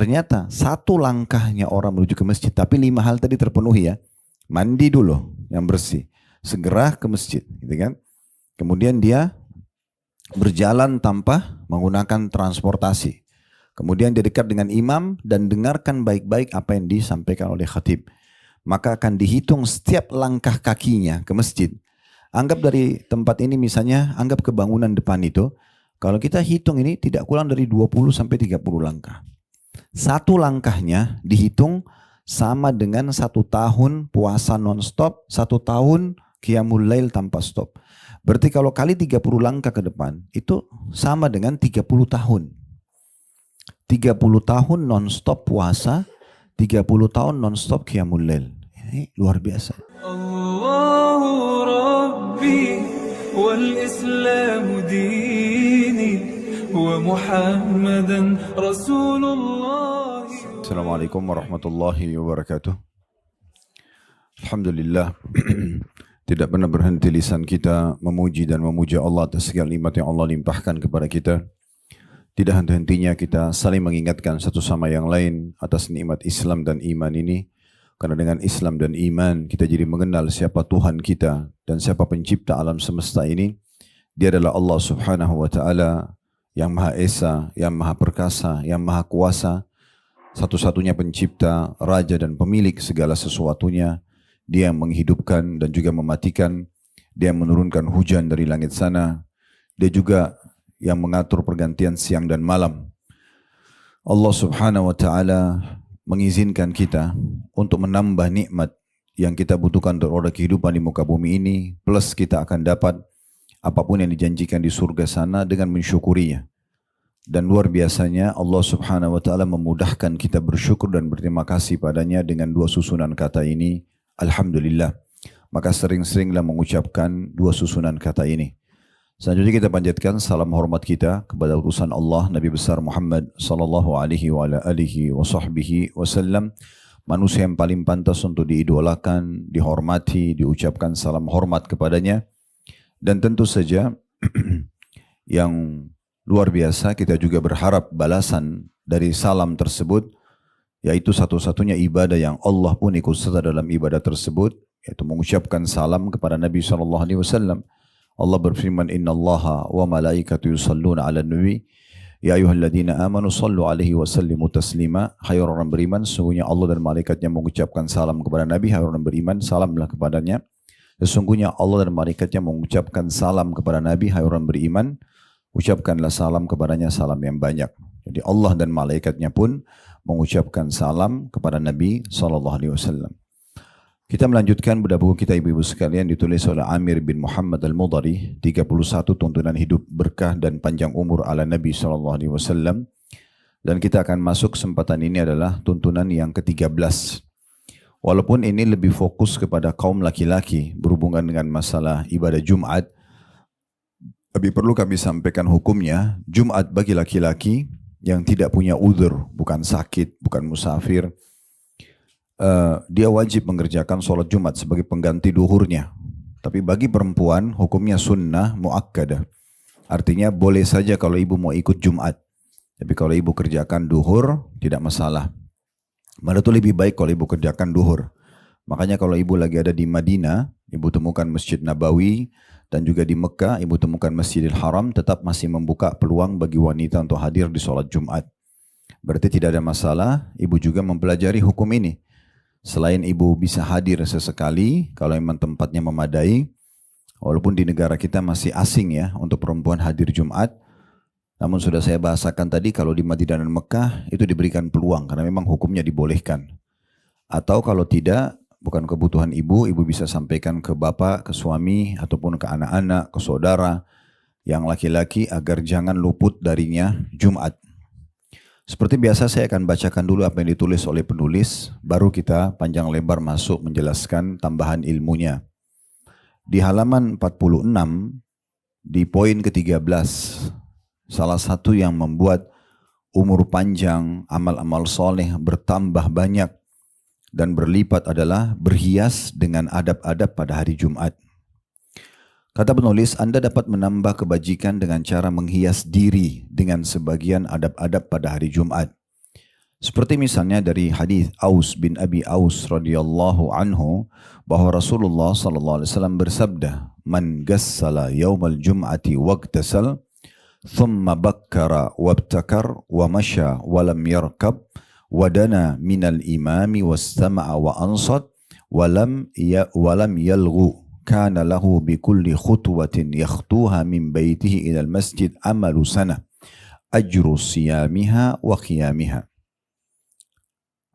ternyata satu langkahnya orang menuju ke masjid, tapi 5 hal tadi terpenuhi ya. Mandi dulu yang bersih, segera ke masjid, gitu kan. Kemudian dia berjalan tanpa menggunakan transportasi. Kemudian dia dekat dengan imam dan dengarkan baik-baik apa yang disampaikan oleh khatib. Maka akan dihitung setiap langkah kakinya ke masjid. Anggap dari tempat ini misalnya, anggap ke bangunan depan itu. Kalau kita hitung ini tidak kurang dari 20 sampai 30 langkah. Satu langkahnya dihitung sama dengan 1 tahun puasa non-stop, 1 tahun qiyamul lail tanpa stop. Berarti kalau kali 30 langkah ke depan, itu sama dengan 30 tahun. 30 tahun non-stop puasa, 30 tahun non-stop qiyamul lail. Ini luar biasa. Allahu Rabbi wal Islamu dini wa Muhammadan Rasulullah. Assalamualaikum warahmatullahi wabarakatuh. Alhamdulillah. Tidak pernah berhenti lisan kita memuji dan memuja Allah atas segala nikmat yang Allah limpahkan kepada kita. Tidak henti-hentinya kita saling mengingatkan satu sama yang lain atas nikmat Islam dan iman ini. Karena dengan Islam dan iman kita jadi mengenal siapa Tuhan kita dan siapa pencipta alam semesta ini. Dia adalah Allah Subhanahu wa Ta'ala yang Maha Esa, yang Maha Perkasa, yang Maha Kuasa. Satu-satunya pencipta, raja dan pemilik segala sesuatunya. Dia yang menghidupkan dan juga mematikan. Dia yang menurunkan hujan dari langit sana. Dia juga yang mengatur pergantian siang dan malam. Allah Subhanahu wa Ta'ala mengizinkan kita untuk menambah nikmat yang kita butuhkan untuk roda kehidupan di muka bumi ini, plus kita akan dapat apapun yang dijanjikan di surga sana dengan mensyukurinya. Dan luar biasanya Allah Subhanahu wa Ta'ala memudahkan kita bersyukur dan berterima kasih padanya dengan 2 susunan kata ini, Alhamdulillah. Maka sering-seringlah mengucapkan 2 susunan kata ini. Selanjutnya kita panjatkan salam hormat kita kepada utusan Allah Nabi besar Muhammad sallallahu alaihi wa ala alihi wa sahbihi wasallam, manusia yang paling pantas untuk diidolakan, dihormati, diucapkan salam hormat kepadanya. Dan tentu saja yang luar biasa kita juga berharap balasan dari salam tersebut, yaitu satu-satunya ibadah yang Allah pun ikut serta dalam ibadah tersebut, yaitu mengucapkan salam kepada Nabi sallallahu alaihi wasallam. Allah berfirman, Inna Allaha wa malaikatu yusalluna ala nabi ya ayyuhalladzina amanu sallu alaihi wa sallimu taslima. Hai orang beriman, sesungguhnya Allah dan malaikatnya mengucapkan salam kepada Nabi. Hai orang beriman, salamlah kepadanya. Sesungguhnya Allah dan malaikatnya mengucapkan salam kepada Nabi. Hai orang beriman, ucapkanlah salam kepadanya salam yang banyak. Jadi Allah dan malaikatnya pun mengucapkan salam kepada Nabi sallallahu alaihi wasallam. Kita melanjutkan bedah buku kita ibu-ibu sekalian, ditulis oleh Amir bin Muhammad Al-Mudhari, 31 tuntunan hidup berkah dan panjang umur ala Nabi SAW. Dan kita akan masuk kesempatan ini adalah tuntunan yang ke-13. Walaupun ini lebih fokus kepada kaum laki-laki berhubungan dengan masalah ibadah Jumat, tapi perlu kami sampaikan hukumnya. Jumat bagi laki-laki yang tidak punya uzur, bukan sakit, bukan musafir, dia wajib mengerjakan sholat Jumat sebagai pengganti duhurnya. Tapi bagi perempuan hukumnya sunnah muakkadah. Artinya boleh saja kalau ibu mau ikut Jumat. Tapi kalau ibu kerjakan duhur tidak masalah. Malah itu lebih baik kalau ibu kerjakan duhur. Makanya kalau ibu lagi ada di Madinah, ibu temukan Masjid Nabawi, dan juga di Mekah ibu temukan Masjidil Haram, tetap masih membuka peluang bagi wanita untuk hadir di sholat Jumat. Berarti tidak ada masalah ibu juga mempelajari hukum ini. Selain ibu bisa hadir sesekali, kalau memang tempatnya memadai, walaupun di negara kita masih asing ya untuk perempuan hadir Jumat, namun sudah saya bahasakan tadi kalau di Madinah dan Mekah itu diberikan peluang karena memang hukumnya dibolehkan. Atau kalau tidak, bukan kebutuhan ibu, ibu bisa sampaikan ke bapak, ke suami, ataupun ke anak-anak, ke saudara yang laki-laki agar jangan luput darinya Jumat. Seperti biasa saya akan bacakan dulu apa yang ditulis oleh penulis, baru kita panjang lebar masuk menjelaskan tambahan ilmunya. Di halaman 46, di poin ke-13, salah satu yang membuat umur panjang, amal-amal soleh bertambah banyak dan berlipat adalah berhias dengan adab-adab pada hari Jumat. Kata penulis, Anda dapat menambah kebajikan dengan cara menghias diri dengan sebagian adab-adab pada hari Jumat. Seperti misalnya dari hadis Aus bin Abi Aus radhiyallahu anhu bahwa Rasulullah sallallahu alaihi wasallam bersabda, "Man gassala yaumal jum'ati waqtasal thumma bakkara wabtakar wa masya wa lam yarkab wa dana minal imami wastama'a wa ansat wa lam yalghu kana lahu bi kulli khutwatin yakhtuha min baitihi ila al masjid amalu sana ajru siyamiha wa qiyamiha."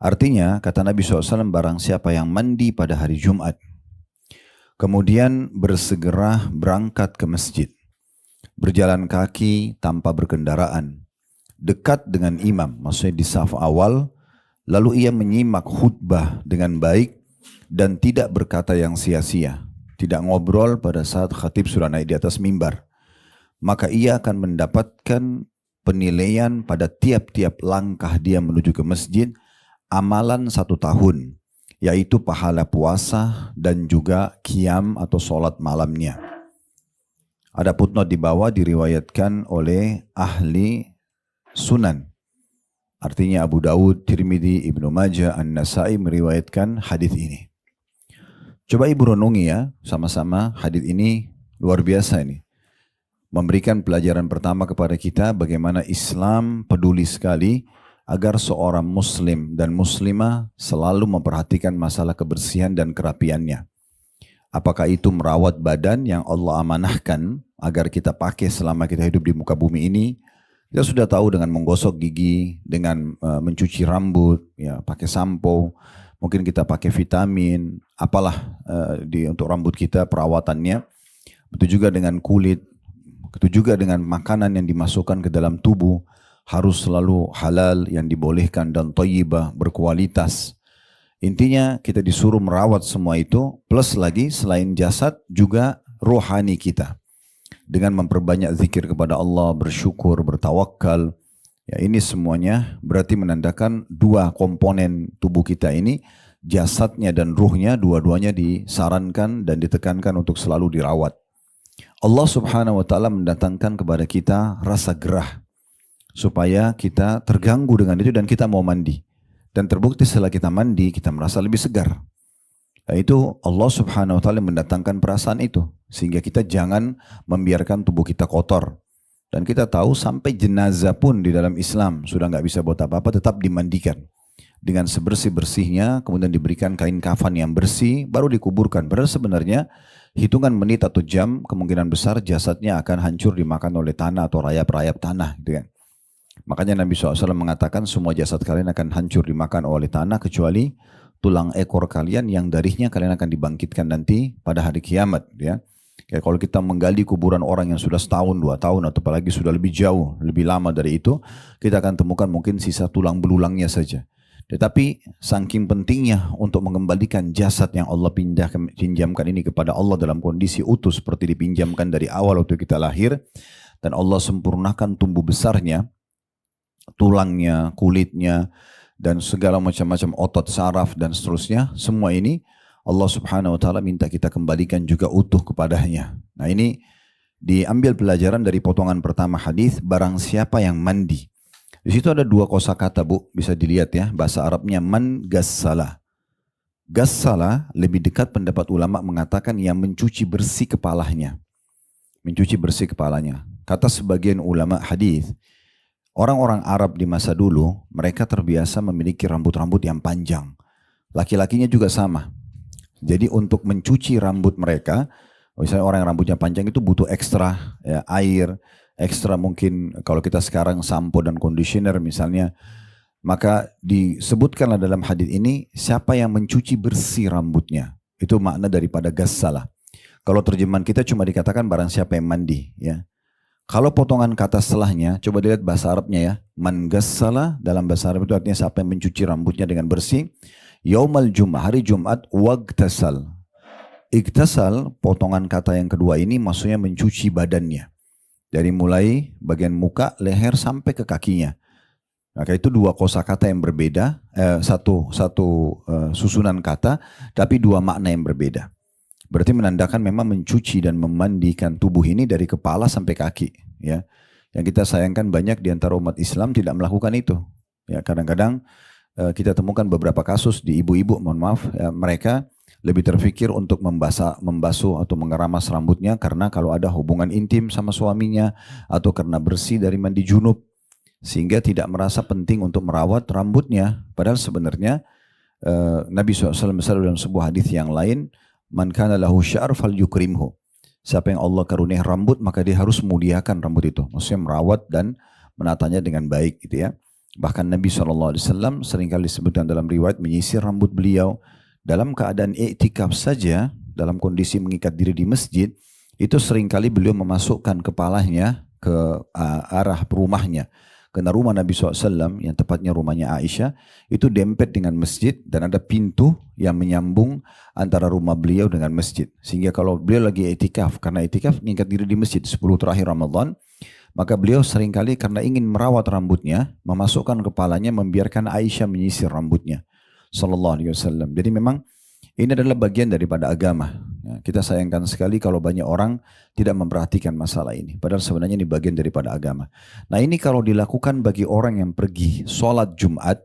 Artinya, kata Nabi SAW, barang siapa yang mandi pada hari Jumat, kemudian bersegera berangkat ke masjid, berjalan kaki tanpa berkendaraan, dekat dengan imam, maksudnya di saf awal, lalu ia menyimak khutbah dengan baik dan tidak berkata yang sia-sia, tidak ngobrol pada saat khatib sudah naik di atas mimbar, maka ia akan mendapatkan penilaian pada tiap-tiap langkah dia menuju ke masjid, amalan 1 tahun, yaitu pahala puasa dan juga qiyam atau sholat malamnya. Ada footnote di bawah diriwayatkan oleh ahli sunan. Artinya Abu Dawud, Tirmidzi, Ibnu Majah, An-Nasai meriwayatkan hadis ini. Coba ibu renungi ya, sama-sama hadis ini luar biasa ini. Memberikan pelajaran pertama kepada kita bagaimana Islam peduli sekali agar seorang muslim dan muslimah selalu memperhatikan masalah kebersihan dan kerapiannya. Apakah itu merawat badan yang Allah amanahkan agar kita pakai selama kita hidup di muka bumi ini. Kita sudah tahu dengan menggosok gigi, dengan mencuci rambut, ya, pakai sampo, mungkin kita pakai vitamin, apalah untuk rambut kita perawatannya. Begitu juga dengan kulit, begitu juga dengan makanan yang dimasukkan ke dalam tubuh. Harus selalu halal yang dibolehkan dan thayyibah, berkualitas. Intinya kita disuruh merawat semua itu, plus lagi selain jasad juga rohani kita. Dengan memperbanyak zikir kepada Allah, bersyukur, bertawakal. Ya, ini semuanya berarti menandakan 2 komponen tubuh kita ini, jasadnya dan ruhnya, dua-duanya disarankan dan ditekankan untuk selalu dirawat. Allah Subhanahu wa taala mendatangkan kepada kita rasa gerah supaya kita terganggu dengan itu dan kita mau mandi. Dan terbukti setelah kita mandi, kita merasa lebih segar. Nah, itu Allah Subhanahu wa taala mendatangkan perasaan itu sehingga kita jangan membiarkan tubuh kita kotor. Dan kita tahu sampai jenazah pun di dalam Islam sudah nggak bisa buat apa-apa, tetap dimandikan dengan sebersih-bersihnya, kemudian diberikan kain kafan yang bersih, baru dikuburkan. Padahal sebenarnya hitungan menit atau jam kemungkinan besar jasadnya akan hancur dimakan oleh tanah atau rayap-rayap tanah, gitu kan. Makanya Nabi SAW mengatakan semua jasad kalian akan hancur dimakan oleh tanah kecuali tulang ekor kalian yang darinya kalian akan dibangkitkan nanti pada hari kiamat. Ya. Kayak kalau kita menggali kuburan orang yang sudah 1 tahun, 2 tahun atau apalagi sudah lebih jauh, lebih lama dari itu, kita akan temukan mungkin sisa tulang belulangnya saja. Tetapi saking pentingnya untuk mengembalikan jasad yang Allah pinjamkan ini kepada Allah dalam kondisi utuh seperti dipinjamkan dari awal waktu kita lahir, dan Allah sempurnakan tumbuh besarnya, tulangnya, kulitnya, dan segala macam-macam otot saraf dan seterusnya, semua ini Allah Subhanahu wa taala minta kita kembalikan juga utuh kepadanya. Nah, ini diambil pelajaran dari potongan pertama hadis, barang siapa yang mandi. Di situ ada 2 kosakata, Bu, bisa dilihat ya, bahasa Arabnya man gassala. Gassala lebih dekat pendapat ulama mengatakan yang mencuci bersih kepalanya. Mencuci bersih kepalanya. Kata sebagian ulama hadis, orang-orang Arab di masa dulu, mereka terbiasa memiliki rambut-rambut yang panjang. Laki-lakinya juga sama. Jadi untuk mencuci rambut mereka, misalnya orang yang rambutnya panjang itu butuh ekstra ya, air, ekstra mungkin kalau kita sekarang sampo dan conditioner misalnya. Maka disebutkanlah dalam hadis ini, siapa yang mencuci bersih rambutnya. Itu makna daripada gassalah. Kalau terjemahan kita cuma dikatakan barang siapa yang mandi. Ya. Kalau potongan kata setelahnya, coba dilihat bahasa Arabnya ya. Man gassala dalam bahasa Arab itu artinya siapa yang mencuci rambutnya dengan bersih. Yaumal Jum'ah, hari Jumat, wagtasal. Iktasal, potongan kata yang kedua ini maksudnya mencuci badannya. Dari mulai bagian muka, leher sampai ke kakinya. Maka itu 2 kosakata yang berbeda, satu susunan kata, tapi 2 makna yang berbeda. Berarti menandakan memang mencuci dan memandikan tubuh ini dari kepala sampai kaki. Ya. Yang kita sayangkan banyak di antara umat Islam tidak melakukan itu. Ya, kadang-kadang kita temukan beberapa kasus di ibu-ibu, mohon maaf, ya, mereka lebih terfikir untuk membasuh atau mengeramas rambutnya karena kalau ada hubungan intim sama suaminya atau karena bersih dari mandi junub, sehingga tidak merasa penting untuk merawat rambutnya. Padahal sebenarnya Nabi SAW bersabda dalam sebuah hadis yang lain, man kana lahu sya'ar falyukrimhu. Siapa yang Allah karuniai rambut, maka dia harus muliakan rambut itu. Maksudnya merawat dan menatanya dengan baik gitu ya. Bahkan Nabi SAW seringkali disebutkan dalam riwayat menyisir rambut beliau dalam keadaan iktikaf saja, dalam kondisi mengikat diri di masjid, itu seringkali beliau memasukkan kepalanya ke arah rumahnya. Karena rumah Nabi SAW, yang tepatnya rumahnya Aisyah, itu dempet dengan masjid dan ada pintu yang menyambung antara rumah beliau dengan masjid. Sehingga kalau beliau lagi itikaf, karena itikaf mengikat diri di masjid 10 terakhir Ramadan, maka beliau seringkali karena ingin merawat rambutnya, memasukkan kepalanya, membiarkan Aisyah menyisir rambutnya. Sallallahu Alaihi Wasallam. Jadi memang ini adalah bagian daripada agama. Ya, kita sayangkan sekali kalau banyak orang tidak memperhatikan masalah ini. Padahal sebenarnya ini bagian daripada agama. Nah ini kalau dilakukan bagi orang yang pergi sholat Jumat,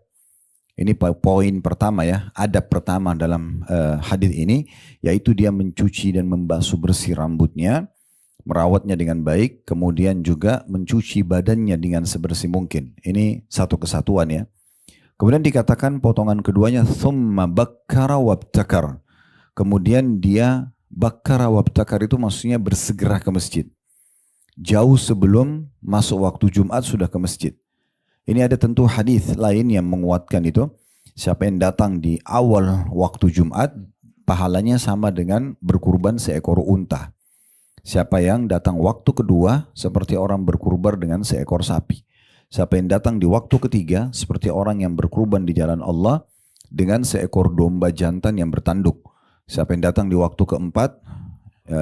ini poin pertama ya, adab pertama dalam hadis ini, yaitu dia mencuci dan membasuh bersih rambutnya, merawatnya dengan baik, kemudian juga mencuci badannya dengan sebersih mungkin. Ini satu kesatuan ya. Kemudian dikatakan potongan keduanya, thumma bakkara wabtakar. Kemudian dia bakkara wabtakar itu maksudnya bersegera ke masjid. Jauh sebelum masuk waktu Jumat sudah ke masjid. Ini ada tentu hadis lain yang menguatkan itu. Siapa yang datang di awal waktu Jumat, pahalanya sama dengan berkurban seekor unta. Siapa yang datang waktu kedua, seperti orang berkurban dengan seekor sapi. Siapa yang datang di waktu ketiga, seperti orang yang berkurban di jalan Allah dengan seekor domba jantan yang bertanduk. Siapa yang datang di waktu keempat,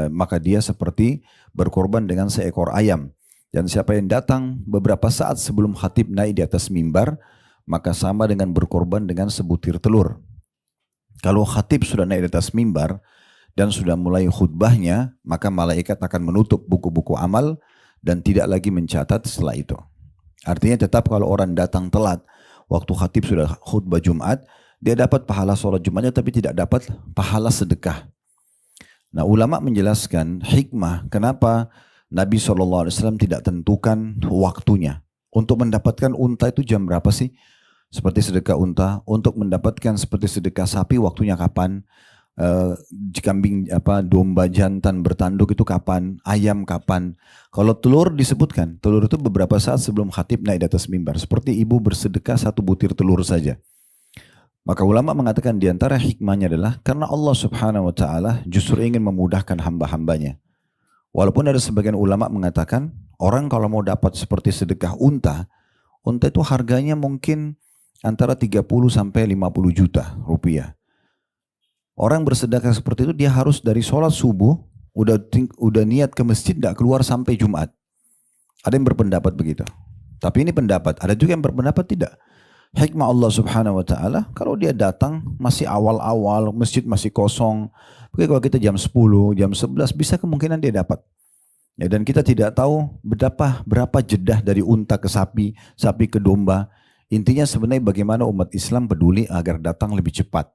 maka dia seperti berkorban dengan seekor ayam. Dan siapa yang datang beberapa saat sebelum khatib naik di atas mimbar, maka sama dengan berkorban dengan sebutir telur. Kalau khatib sudah naik di atas mimbar dan sudah mulai khutbahnya, maka malaikat akan menutup buku-buku amal dan tidak lagi mencatat setelah itu. Artinya tetap kalau orang datang telat, waktu khatib sudah khutbah Jumat, dia dapat pahala sholat Jumatnya tapi tidak dapat pahala sedekah. Nah ulama menjelaskan hikmah kenapa Nabi SAW tidak tentukan waktunya. Untuk mendapatkan unta itu jam berapa sih? Seperti sedekah unta. Untuk mendapatkan seperti sedekah sapi waktunya kapan? Kambing domba jantan bertanduk itu kapan, ayam kapan. Kalau telur disebutkan, telur itu beberapa saat sebelum khatib naik di atas mimbar, seperti ibu bersedekah satu butir telur saja. Maka ulama mengatakan diantara hikmahnya adalah karena Allah Subhanahu Wa Taala justru ingin memudahkan hamba-hambanya. Walaupun ada sebagian ulama mengatakan orang kalau mau dapat seperti sedekah unta, unta itu harganya mungkin antara 30 sampai 50 juta rupiah. Orang bersedekah seperti itu dia harus dari sholat subuh udah niat ke masjid tidak keluar sampai Jumat. Ada yang berpendapat begitu. Tapi ini pendapat. Ada juga yang berpendapat tidak. Hikmah Allah Subhanahu Wa Taala kalau dia datang masih awal-awal masjid masih kosong. Oke, kalau kita jam 10, jam 11 bisa kemungkinan dia dapat. Ya, dan kita tidak tahu berapa jedah dari unta ke sapi, sapi ke domba. Intinya sebenarnya bagaimana umat Islam peduli agar datang lebih cepat.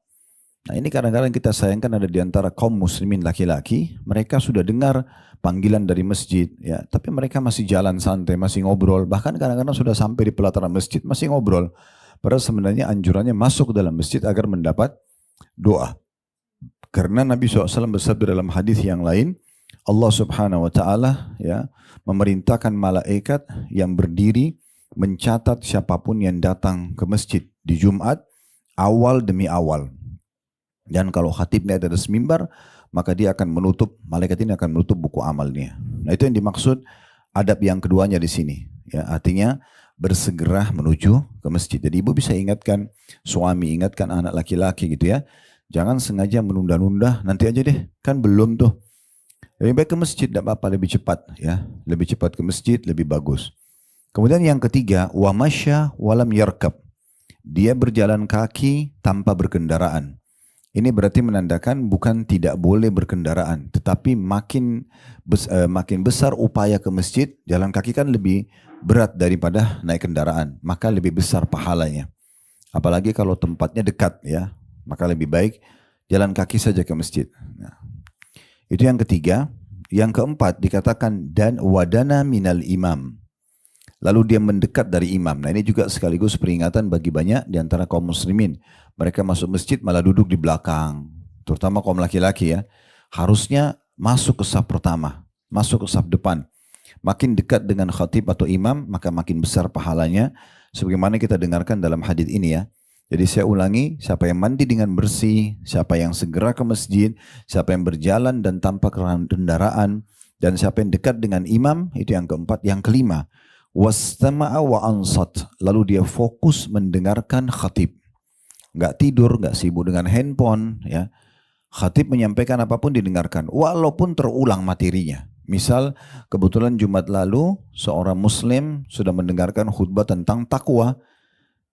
Nah ini kadang-kadang kita sayangkan ada di antara kaum muslimin laki-laki, mereka sudah dengar panggilan dari masjid, ya, tapi mereka masih jalan santai, masih ngobrol, bahkan kadang-kadang sudah sampai di pelataran masjid masih ngobrol. Padahal sebenarnya anjurannya masuk ke dalam masjid agar mendapat doa. Karena Nabi SAW bersabda dalam hadis yang lain, Allah Subhanahu Wa Taala ya memerintahkan malaikat yang berdiri mencatat siapapun yang datang ke masjid di Jumat awal demi awal. Dan kalau khatib naik atas mimbar, maka dia akan menutup, malaikat ini akan menutup buku amalnya. Nah itu yang dimaksud adab yang keduanya di sini. Ya, artinya bersegera menuju ke masjid. Jadi ibu bisa ingatkan suami, ingatkan anak laki-laki gitu ya. Jangan sengaja menunda-nunda, nanti aja deh, kan belum tuh. Lebih baik ke masjid, tidak apa-apa, lebih cepat ya. Lebih cepat ke masjid, lebih bagus. Kemudian yang ketiga, wa masya walam yarkab. Dia berjalan kaki tanpa berkendaraan. Ini berarti menandakan bukan tidak boleh berkendaraan, tetapi makin besar upaya ke masjid, jalan kaki kan lebih berat daripada naik kendaraan, maka lebih besar pahalanya. Apalagi kalau tempatnya dekat ya, maka lebih baik jalan kaki saja ke masjid. Nah, itu yang ketiga. Yang keempat dikatakan dan wadana minal imam. Lalu dia mendekat dari imam. Nah ini juga sekaligus peringatan bagi banyak di antara kaum muslimin. Mereka masuk masjid malah duduk di belakang. Terutama kaum laki-laki ya. Harusnya masuk ke saf pertama. Masuk ke saf depan. Makin dekat dengan khatib atau imam, maka makin besar pahalanya. Sebagaimana kita dengarkan dalam hadis ini ya. Jadi saya ulangi, siapa yang mandi dengan bersih, siapa yang segera ke masjid, siapa yang berjalan dan tanpa kendaraan, dan siapa yang dekat dengan imam, itu yang keempat. Yang kelima, wastama'a wa ansat, lalu dia fokus mendengarkan khatib. Nggak tidur, nggak sibuk dengan handphone, ya. Khatib menyampaikan apapun didengarkan, walaupun terulang materinya. Misal kebetulan Jumat lalu seorang muslim sudah mendengarkan khutbah tentang takwa,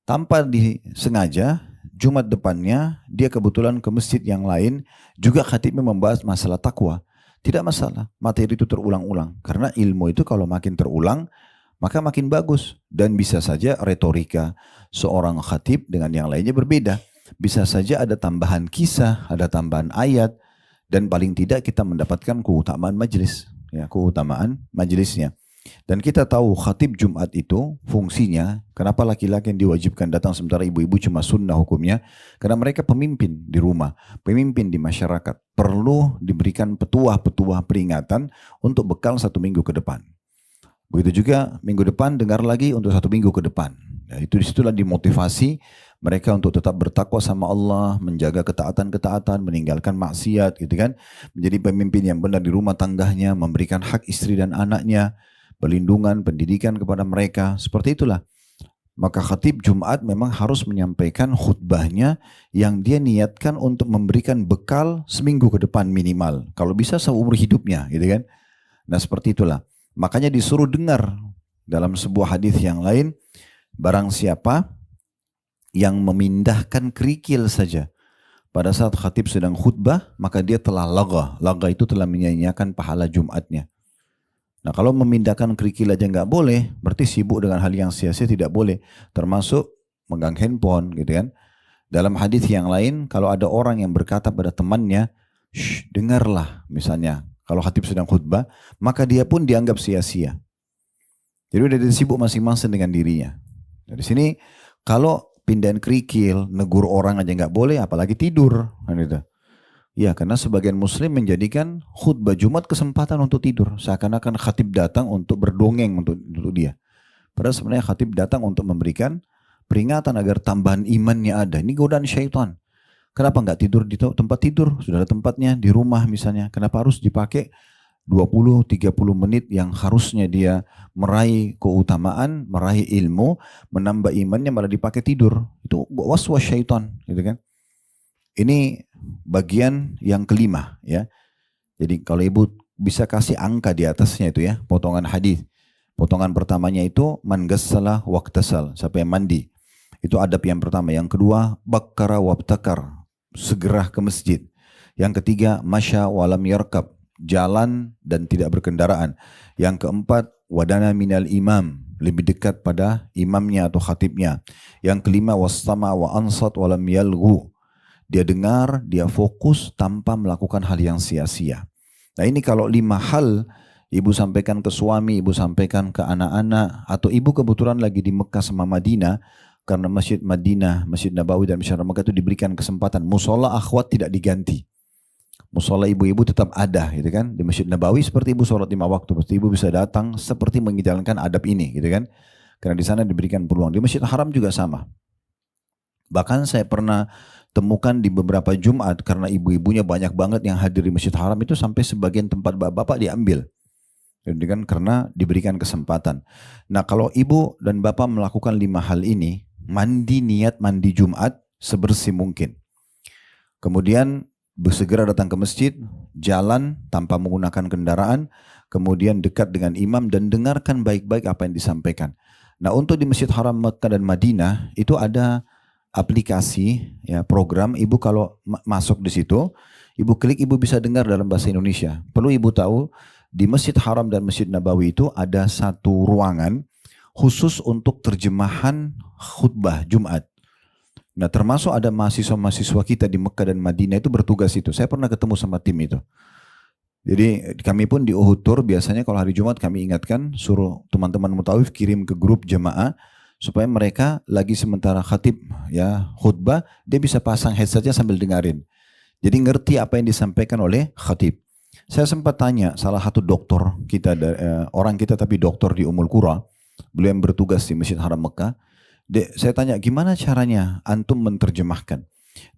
tanpa disengaja Jumat depannya dia kebetulan ke masjid yang lain juga khatibnya membahas masalah takwa. Tidak masalah, materi itu terulang-ulang. Karena ilmu itu kalau makin terulang maka makin bagus. Dan bisa saja retorika seorang khatib dengan yang lainnya berbeda. Bisa saja ada tambahan kisah, ada tambahan ayat, dan paling tidak kita mendapatkan keutamaan majelis, ya, keutamaan majelisnya. Dan kita tahu khatib Jumat itu fungsinya, kenapa laki-laki yang diwajibkan datang sementara ibu-ibu cuma sunnah hukumnya, karena mereka pemimpin di rumah, pemimpin di masyarakat, perlu diberikan petuah-petuah peringatan untuk bekal 1 minggu ke depan. Begitu juga minggu depan dengar lagi untuk 1 minggu ke depan. Ya, itu disitulah dimotivasi mereka untuk tetap bertakwa sama Allah, menjaga ketaatan-ketaatan, meninggalkan maksiat gitu kan. Menjadi pemimpin yang benar di rumah tangganya, memberikan hak istri dan anaknya, perlindungan, pendidikan kepada mereka. Seperti itulah. Maka khatib Jumat memang harus menyampaikan khutbahnya yang dia niatkan untuk memberikan bekal 1 minggu ke depan minimal. Kalau bisa seumur hidupnya gitu kan. Nah seperti itulah. Makanya disuruh dengar dalam sebuah hadis yang lain, barang siapa yang memindahkan kerikil saja pada saat khatib sedang khutbah, maka dia telah laga. Laga itu telah menyanyiakan pahala Jumatnya. Nah kalau memindahkan kerikil aja nggak boleh, berarti sibuk dengan hal yang sia-sia tidak boleh. Termasuk megang handphone gitu kan. Dalam hadis yang lain, kalau ada orang yang berkata pada temannya, shh, dengarlah misalnya. Kalau khatib sedang khutbah, maka dia pun dianggap sia-sia. Jadi udah sibuk masing-masing dengan dirinya. Dari sini, kalau pindahin kerikil, negur orang aja nggak boleh, apalagi tidur. Kan gitu. Ya, karena sebagian muslim menjadikan khutbah Jumat kesempatan untuk tidur. Seakan-akan khatib datang untuk berdongeng untuk dia. Padahal sebenarnya khatib datang untuk memberikan peringatan agar tambahan imannya ada. Ini godaan syaitan. Kenapa nggak tidur di tempat tidur? Sudah ada tempatnya di rumah misalnya. Kenapa harus dipakai 20-30 menit yang harusnya dia meraih keutamaan, meraih ilmu, menambah imannya malah dipakai tidur. Itu waswas syaitan, gitu kan? Ini bagian yang kelima ya. Jadi kalau ibu bisa kasih angka di atasnya itu ya, potongan hadis. Potongan pertamanya itu man ghassala waqtasal, siapa yang mandi. Itu adab yang pertama. Yang kedua, bakkara wabtakar, segera ke masjid. Yang ketiga, masya walam yarkab, jalan dan tidak berkendaraan. Yang keempat, wadana minal imam, lebih dekat pada imamnya atau khatibnya. Yang kelima, wastama wa ansat walam yalghu, dia dengar, dia fokus tanpa melakukan hal yang sia-sia. Nah ini kalau 5 hal ibu sampaikan ke suami, ibu sampaikan ke anak-anak, atau ibu kebetulan lagi di Mekah sama Madinah, karena Masjid Madinah, Masjid Nabawi dan Masjid Mekah itu diberikan kesempatan, musola akhwat tidak diganti. Musola ibu-ibu tetap ada gitu kan. Di Masjid Nabawi seperti ibu sholat 5 waktu, pasti ibu bisa datang seperti menjalankan adab ini gitu kan. Karena di sana diberikan peluang. Di Masjid Haram juga sama. Bahkan saya pernah temukan di beberapa Jumat karena ibu-ibunya banyak banget yang hadir di Masjid Haram itu sampai sebagian tempat bapak-bapak diambil. Jadi kan karena diberikan kesempatan. Nah kalau ibu dan bapak melakukan 5 hal ini, mandi niat mandi Jumat sebersih mungkin. Kemudian segera datang ke masjid, jalan tanpa menggunakan kendaraan, kemudian dekat dengan imam dan dengarkan baik-baik apa yang disampaikan. Nah untuk di Masjid Haram Mekah dan Madinah itu ada aplikasi, ya program. Ibu kalau masuk di situ, ibu klik, ibu bisa dengar dalam bahasa Indonesia. Perlu ibu tahu, di Masjid Haram dan Masjid Nabawi itu ada satu ruangan khusus untuk terjemahan khutbah Jumat. Nah, termasuk ada mahasiswa-mahasiswa kita di Mekah dan Madinah itu bertugas itu. Saya pernah ketemu sama tim itu. Jadi kami pun di Uhud Tour biasanya kalau hari Jumat kami ingatkan, suruh teman-teman mutawif kirim ke grup jemaah supaya mereka lagi sementara khatib ya khutbah, dia bisa pasang headsetnya sambil dengarin. Jadi ngerti apa yang disampaikan oleh khatib. Saya sempat tanya salah satu dokter kita, orang kita tapi dokter di Ummul Qura, beliau yang bertugas di Masjid Haram Mekah. Saya tanya, gimana caranya antum menerjemahkan?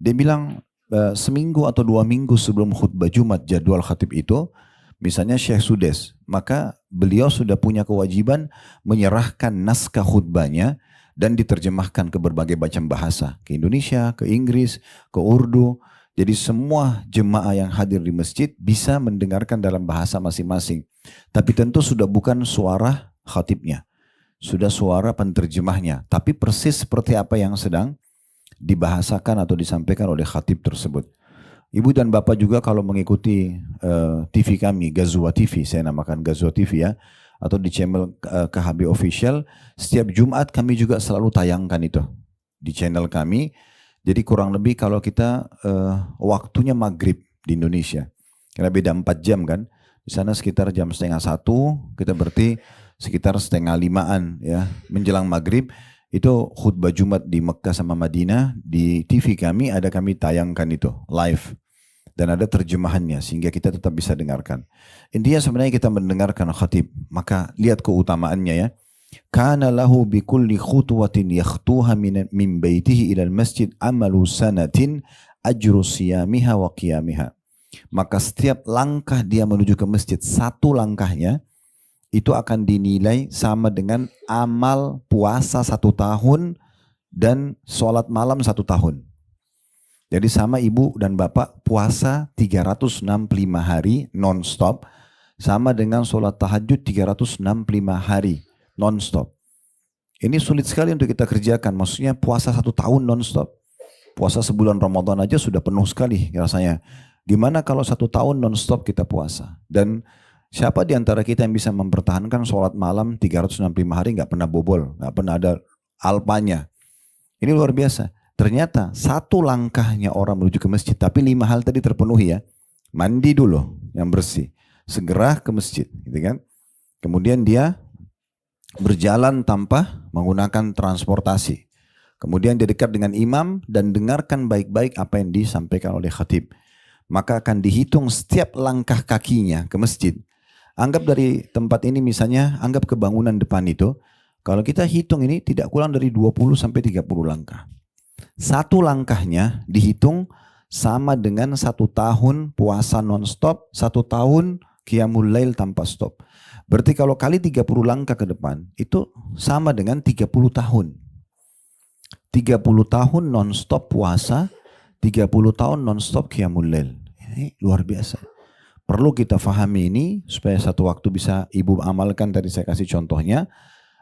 Dia bilang, seminggu atau 2 minggu sebelum khutbah Jumat jadwal khatib itu, misalnya Syekh Sudes, maka beliau sudah punya kewajiban menyerahkan naskah khutbahnya dan diterjemahkan ke berbagai macam bahasa, ke Indonesia, ke Inggris, ke Urdu. Jadi semua jemaah yang hadir di masjid bisa mendengarkan dalam bahasa masing-masing. Tapi tentu sudah bukan suara khatibnya, sudah suara penterjemahnya, tapi persis seperti apa yang sedang dibahasakan atau disampaikan oleh khatib tersebut. Ibu dan bapak juga kalau mengikuti TV kami, Ghazwa TV, saya namakan Ghazwa TV ya, atau di channel KHB Official, setiap Jumat kami juga selalu tayangkan itu di channel kami. Jadi kurang lebih kalau kita waktunya maghrib di Indonesia, karena beda 4 jam kan, di sana sekitar jam 12:30, kita berarti sekitar 4:30 ya, menjelang maghrib. Itu khutbah Jumat di Mekah sama Madinah, di TV kami ada, kami tayangkan itu live. Dan ada terjemahannya sehingga kita tetap bisa dengarkan. Intinya sebenarnya kita mendengarkan khatib, maka lihat keutamaannya ya. Kana lahu bi kulli khutwatin yakhtuha min baitihi ila al-masjid amalu sanatin ajru siyamiha wa qiyamiha. Maka setiap langkah dia menuju ke masjid, satu langkahnya itu akan dinilai sama dengan amal puasa 1 tahun dan sholat malam 1 tahun. Jadi sama ibu dan bapak puasa 365 hari non-stop, sama dengan sholat tahajud 365 hari non-stop. Ini sulit sekali untuk kita kerjakan, maksudnya puasa 1 tahun non-stop. Puasa sebulan Ramadan aja sudah penuh sekali rasanya. Gimana kalau 1 tahun non-stop kita puasa? Dan siapa di antara kita yang bisa mempertahankan sholat malam 365 hari nggak pernah bobol, nggak pernah ada alpanya? Ini luar biasa. Ternyata 1 langkahnya orang menuju ke masjid, tapi 5 hal tadi terpenuhi ya. Mandi dulu yang bersih, segera ke masjid, gitu kan? Kemudian dia berjalan tanpa menggunakan transportasi. Kemudian dia dekat dengan imam dan dengarkan baik-baik apa yang disampaikan oleh khatib. Maka akan dihitung setiap langkah kakinya ke masjid. Anggap dari tempat ini misalnya, anggap ke bangunan depan itu, kalau kita hitung ini tidak kurang dari 20 sampai 30 langkah. 1 langkahnya dihitung sama dengan 1 tahun puasa non-stop, 1 tahun qiyamul lail tanpa stop. Berarti kalau kali 30 langkah ke depan, itu sama dengan 30 tahun. 30 tahun non-stop puasa, 30 tahun non-stop qiyamul lail. Ini luar biasa. Perlu kita fahami ini supaya satu waktu bisa ibu amalkan, tadi saya kasih contohnya.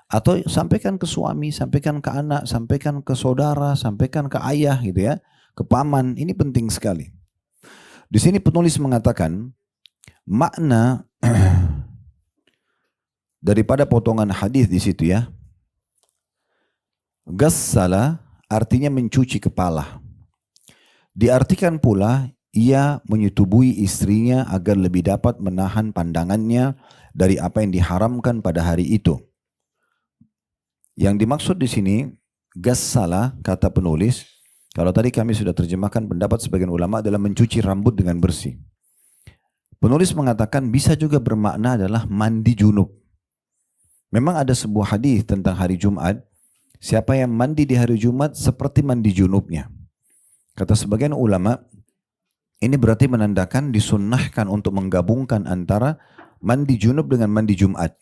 Atau sampaikan ke suami, sampaikan ke anak, sampaikan ke saudara, sampaikan ke ayah gitu ya, ke paman. Ini penting sekali. Di sini penulis mengatakan makna daripada potongan hadis di situ ya. Ghassala artinya mencuci kepala. Diartikan pula ia menyetubui istrinya agar lebih dapat menahan pandangannya dari apa yang diharamkan pada hari itu. Yang dimaksud di sini, ghassala, kata penulis, kalau tadi kami sudah terjemahkan pendapat sebagian ulama adalah mencuci rambut dengan bersih. Penulis mengatakan bisa juga bermakna adalah mandi junub. Memang ada sebuah hadis tentang hari Jumat, siapa yang mandi di hari Jumat seperti mandi junubnya. Kata sebagian ulama, ini berarti menandakan disunnahkan untuk menggabungkan antara mandi junub dengan mandi Jumat.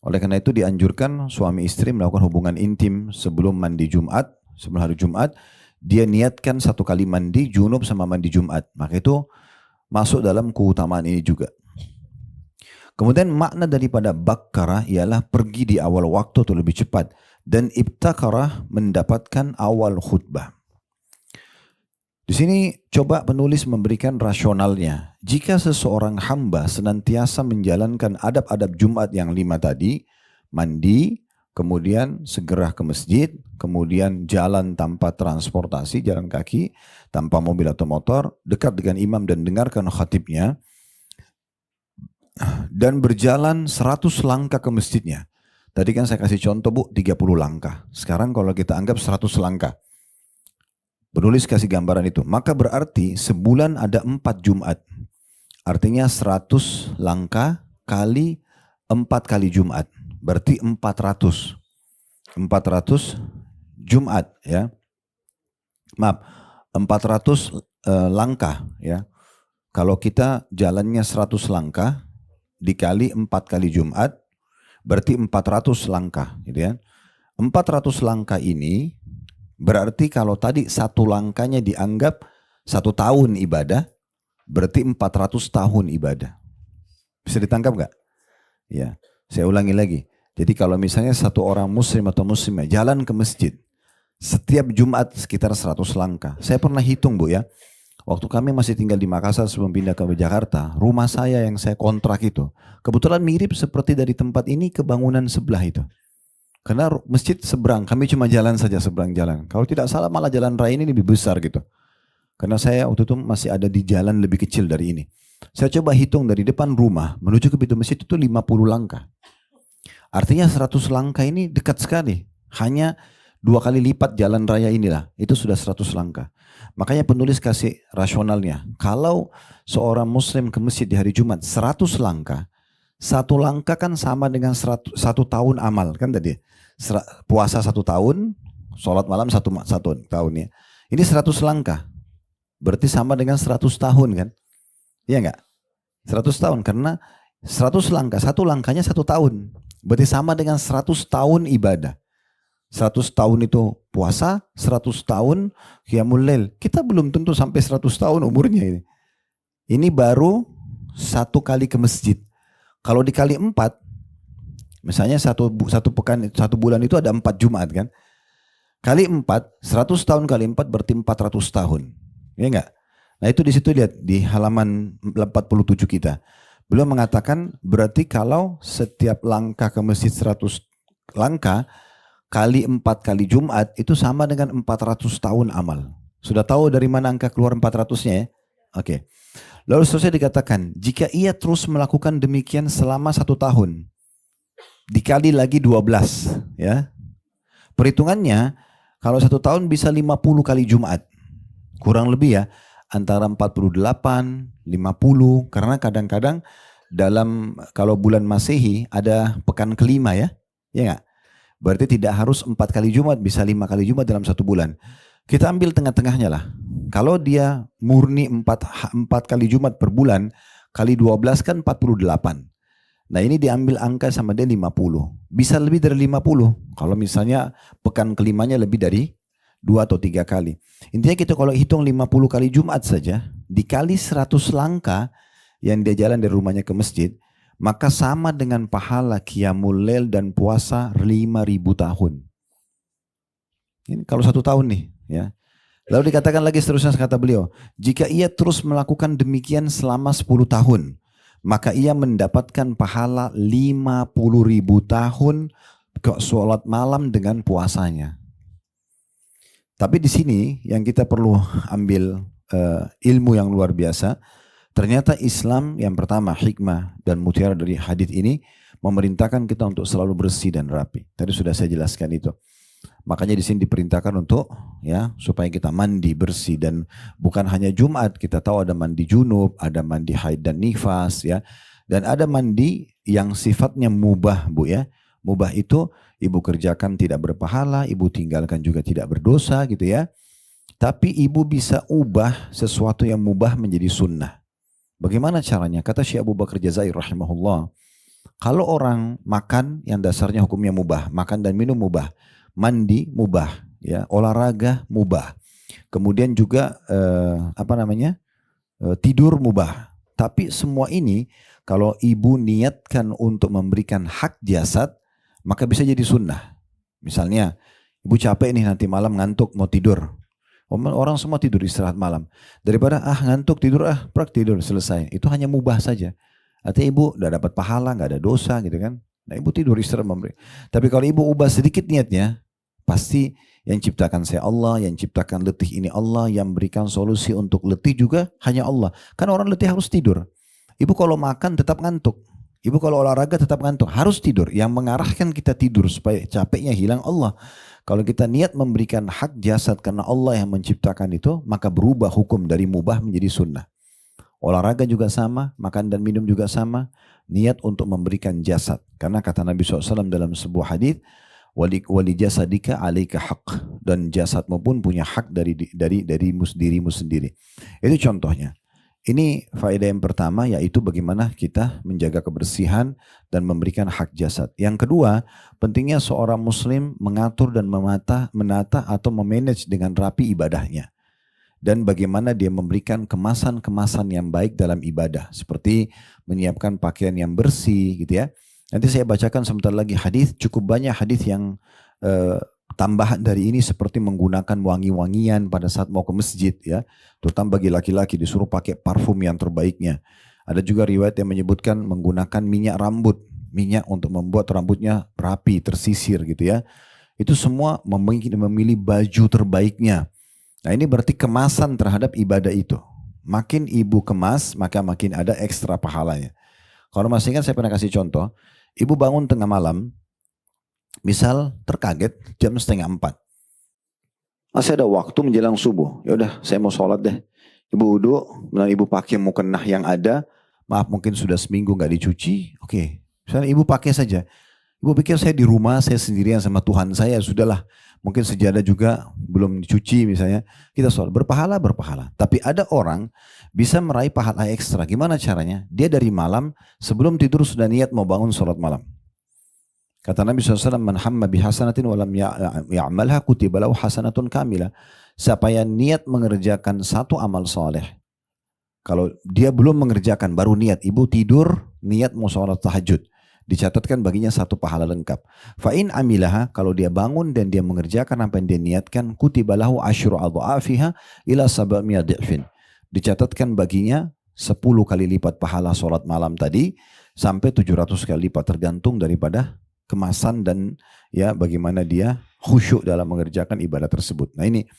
Oleh karena itu dianjurkan suami istri melakukan hubungan intim sebelum mandi Jumat, sebelum hari Jumat, dia niatkan 1 kali mandi junub sama mandi Jumat. Maka itu masuk dalam keutamaan ini juga. Kemudian makna daripada bakkara ialah pergi di awal waktu atau lebih cepat. dan ibtakarah mendapatkan awal khutbah. Di sini coba penulis memberikan rasionalnya. Jika seseorang hamba senantiasa menjalankan adab-adab Jumat yang 5 tadi, mandi, kemudian segera ke masjid, kemudian jalan tanpa transportasi, jalan kaki, tanpa mobil atau motor, dekat dengan imam dan dengarkan khatibnya, dan berjalan 100 langkah ke masjidnya. Tadi kan saya kasih contoh Bu, 30 langkah. Sekarang kalau kita anggap 100 langkah. Penulis kasih gambaran itu. Maka berarti sebulan ada 4 Jumat. Artinya 100 langkah kali 4 kali Jumat. Berarti 400. 400 Jumat ya. Maaf, 400 langkah ya. Kalau kita jalannya 100 langkah dikali 4 kali Jumat berarti 400 langkah gitu ya. 400 langkah ini berarti kalau tadi 1 langkahnya dianggap 1 tahun ibadah, berarti 400 tahun ibadah. Bisa ditangkap gak? Ya, saya ulangi lagi. Jadi kalau misalnya satu orang muslim atau muslimah jalan ke masjid, setiap Jumat sekitar 100 langkah. Saya pernah hitung Bu ya, waktu kami masih tinggal di Makassar sebelum pindah ke Jakarta, rumah saya yang saya kontrak itu, kebetulan mirip seperti dari tempat ini ke bangunan sebelah itu. Karena masjid seberang, kami cuma jalan saja seberang jalan. Kalau tidak salah malah jalan raya ini lebih besar gitu. Karena saya waktu itu masih ada di jalan lebih kecil dari ini. Saya coba hitung dari depan rumah menuju ke pintu masjid itu 50 langkah. Artinya 100 langkah ini dekat sekali. Hanya 2 kali lipat jalan raya inilah. Itu sudah 100 langkah. Makanya penulis kasih rasionalnya. Kalau seorang muslim ke masjid di hari Jumat 100 langkah. 1 langkah kan sama dengan 1 tahun amal kan tadi. Puasa 1 tahun, sholat malam 1 tahun ya. Ini 100 langkah. Berarti sama dengan 100 tahun kan. Iya enggak? 100 tahun karena 100 langkah, 1 langkahnya 1 tahun. Berarti sama dengan 100 tahun ibadah. 100 tahun itu puasa, 100 tahun qiyamul lail. Kita belum tentu sampai 100 tahun umurnya ini. Ini baru 1 kali ke masjid. Kalau dikali 4, misalnya satu bulan itu ada 4 Jumat kan. Kali 4, 100 tahun kali 4 berarti 400 tahun. Ya enggak? Nah itu di situ lihat di halaman 47 kita. Beliau mengatakan berarti kalau setiap langkah ke masjid 100 langkah kali 4 kali Jumat itu sama dengan 400 tahun amal. Sudah tahu dari mana angka keluar 400-nya ya? Oke. Lalu seterusnya dikatakan, jika ia terus melakukan demikian selama 1 tahun, dikali lagi 12, ya. Perhitungannya, kalau 1 tahun bisa 50 kali Jumat. Kurang lebih ya, antara 48, 50, karena kadang-kadang kalau bulan Masehi ada pekan kelima ya, ya nggak? Berarti tidak harus 4 kali Jumat, bisa 5 kali Jumat dalam 1 bulan. Kita ambil tengah-tengahnya lah. Kalau dia murni 4 kali Jumat per bulan, kali 12 kan 48. Nah ini diambil angka sama dia 50. Bisa lebih dari 50. Kalau misalnya pekan kelimanya lebih dari 2 atau 3 kali. Intinya kita kalau hitung 50 kali Jumat saja, dikali 100 langkah yang dia jalan dari rumahnya ke masjid, maka sama dengan pahala qiyamul lail dan puasa 5.000 tahun. Ini kalau 1 tahun nih. Ya. Lalu dikatakan lagi seterusnya kata beliau, jika ia terus melakukan demikian selama 10 tahun, maka ia mendapatkan pahala 50.000 tahun ke sholat malam dengan puasanya. Tapi di sini yang kita perlu ambil ilmu yang luar biasa, ternyata Islam yang pertama hikmah dan mutiara dari hadis ini memerintahkan kita untuk selalu bersih dan rapi. Tadi sudah saya jelaskan itu. Makanya di sini diperintahkan untuk ya supaya kita mandi bersih dan bukan hanya Jumat, kita tahu ada mandi junub, ada mandi haid dan nifas ya. Dan ada mandi yang sifatnya mubah Bu ya. Mubah itu ibu kerjakan tidak berpahala, ibu tinggalkan juga tidak berdosa gitu ya. Tapi ibu bisa ubah sesuatu yang mubah menjadi sunnah. Bagaimana caranya? Kata Syekh Abu Bakar Jazair rahimahullah. Kalau orang makan yang dasarnya hukumnya mubah, makan dan minum mubah, mandi mubah, ya olahraga mubah, kemudian juga tidur mubah. Tapi semua ini kalau ibu niatkan untuk memberikan hak jasad, maka bisa jadi sunnah. Misalnya, ibu capek nih nanti malam ngantuk mau tidur. Orang semua tidur istirahat malam. Daripada ngantuk tidur tidur selesai. Itu hanya mubah saja. Artinya ibu udah dapat pahala, nggak ada dosa gitu kan. Nah ibu tidur istirahat memberi. Tapi kalau ibu ubah sedikit niatnya, pasti yang ciptakan saya Allah, yang ciptakan letih ini Allah, yang berikan solusi untuk letih juga hanya Allah. Kan orang letih harus tidur. Ibu kalau makan tetap ngantuk. Ibu kalau olahraga tetap ngantuk. Harus tidur. Yang mengarahkan kita tidur supaya capeknya hilang Allah. Kalau kita niat memberikan hak jasad karena Allah yang menciptakan itu, maka berubah hukum dari mubah menjadi sunnah. Olahraga juga sama, makan dan minum juga sama. Niat untuk memberikan jasad. Karena kata Nabi SAW dalam sebuah hadis, wali jasadika alaika haq, dan jasadmu pun punya hak dari dirimu sendiri. Itu contohnya. Ini faedah yang pertama, yaitu bagaimana kita menjaga kebersihan dan memberikan hak jasad. Yang kedua, pentingnya seorang muslim mengatur dan menata atau memanage dengan rapi ibadahnya. Dan bagaimana dia memberikan kemasan-kemasan yang baik dalam ibadah. Seperti menyiapkan pakaian yang bersih gitu ya. Nanti saya bacakan sebentar lagi hadis, cukup banyak hadis yang tambahan dari ini seperti menggunakan wangi-wangian pada saat mau ke masjid ya. Terutama bagi laki-laki disuruh pakai parfum yang terbaiknya. Ada juga riwayat yang menyebutkan menggunakan minyak rambut. Minyak untuk membuat rambutnya rapi, tersisir gitu ya. Itu semua memilih baju terbaiknya. Nah ini berarti kemasan terhadap ibadah itu. Makin ibu kemas, maka makin ada ekstra pahalanya. Kalau masih ingat saya pernah kasih contoh. Ibu bangun tengah malam, misal terkaget jam 3:30. Masih ada waktu menjelang subuh. Ya udah, saya mau sholat deh. Ibu wudu, ibu pakai mukena yang ada. Maaf mungkin sudah seminggu nggak dicuci. Oke, misalnya ibu pakai saja. Ibu pikir saya di rumah, saya sendirian sama Tuhan saya. Sudahlah, mungkin sejadah juga belum dicuci misalnya. Kita sholat, berpahala. Tapi ada orang bisa meraih pahala ekstra. Gimana caranya? Dia dari malam, sebelum tidur sudah niat mau bangun sholat malam. Kata Nabi SAW, man hamma bihasanatin walam ya'malha kutiba lahu hasanatun kamilah. Siapa yang niat mengerjakan satu amal soleh. Kalau dia belum mengerjakan, baru niat. Ibu tidur, niat mau sholat tahajud. Dicatatkan baginya satu pahala lengkap. Fa'in amilaha, kalau dia bangun dan dia mengerjakan apa yang dia niatkan, kutiba lahu asyru adha'afiha ila sab'ami'a di'fin. Dicatatkan baginya 10 kali lipat pahala sholat malam tadi, sampai 700 kali lipat, tergantung daripada kemasan dan ya bagaimana dia khusyuk dalam mengerjakan ibadah tersebut. Nah ini,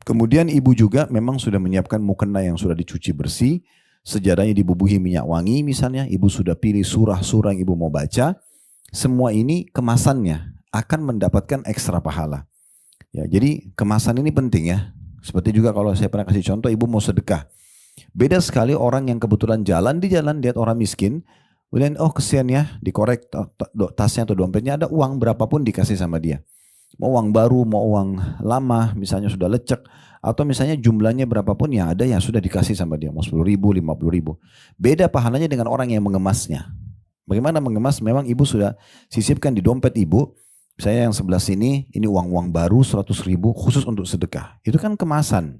kemudian ibu juga memang sudah menyiapkan mukena yang sudah dicuci bersih, sejadahnya dibubuhi minyak wangi misalnya, ibu sudah pilih surah-surah yang ibu mau baca, semua ini kemasannya akan mendapatkan ekstra pahala. Ya, jadi kemasan ini penting ya, seperti juga kalau saya pernah kasih contoh, ibu mau sedekah. Beda sekali orang yang kebetulan jalan di jalan, lihat orang miskin, kemudian kesian ya, dikorek tasnya atau dompetnya, ada uang berapapun dikasih sama dia. Mau uang baru, mau uang lama, misalnya sudah lecek, atau misalnya jumlahnya berapapun yang ada yang sudah dikasih sama dia, mau 10 ribu, 50 ribu. Beda pahalanya dengan orang yang mengemasnya. Bagaimana mengemas? Memang ibu sudah sisipkan di dompet ibu, misalnya yang sebelah sini, ini uang-uang baru 100 ribu khusus untuk sedekah. Itu kan kemasan.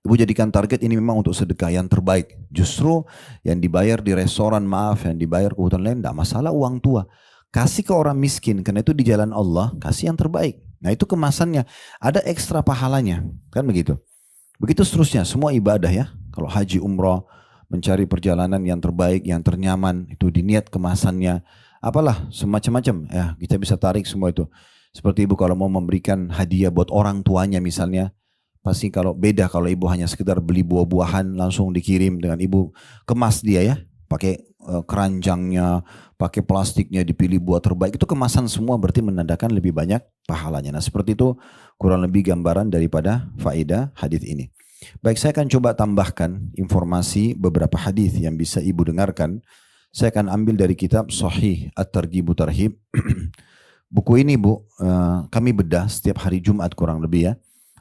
Ibu jadikan target ini memang untuk sedekah yang terbaik. Justru yang dibayar di restoran, yang dibayar ke hutan lain, tidak masalah uang tua. Kasih ke orang miskin, karena itu di jalan Allah, kasih yang terbaik. Nah itu kemasannya, ada ekstra pahalanya. Kan begitu. Begitu seterusnya, semua ibadah ya. Kalau haji umrah, mencari perjalanan yang terbaik, yang ternyaman, itu diniat kemasannya. Apalah, semacam-macam. Ya, kita bisa tarik semua itu. Seperti ibu kalau mau memberikan hadiah buat orang tuanya misalnya, pasti kalau beda kalau ibu hanya sekedar beli buah-buahan langsung dikirim dengan ibu kemas dia ya, pakai keranjangnya, pakai plastiknya, dipilih buah terbaik, itu kemasan semua berarti menandakan lebih banyak pahalanya. Nah seperti itu kurang lebih gambaran daripada faedah hadis ini. Baik, saya akan coba tambahkan informasi beberapa hadis yang bisa ibu dengarkan. Saya akan ambil dari kitab Sahih At-Targhib Tarhib. Buku ini bu, kami bedah setiap hari Jumat kurang lebih ya.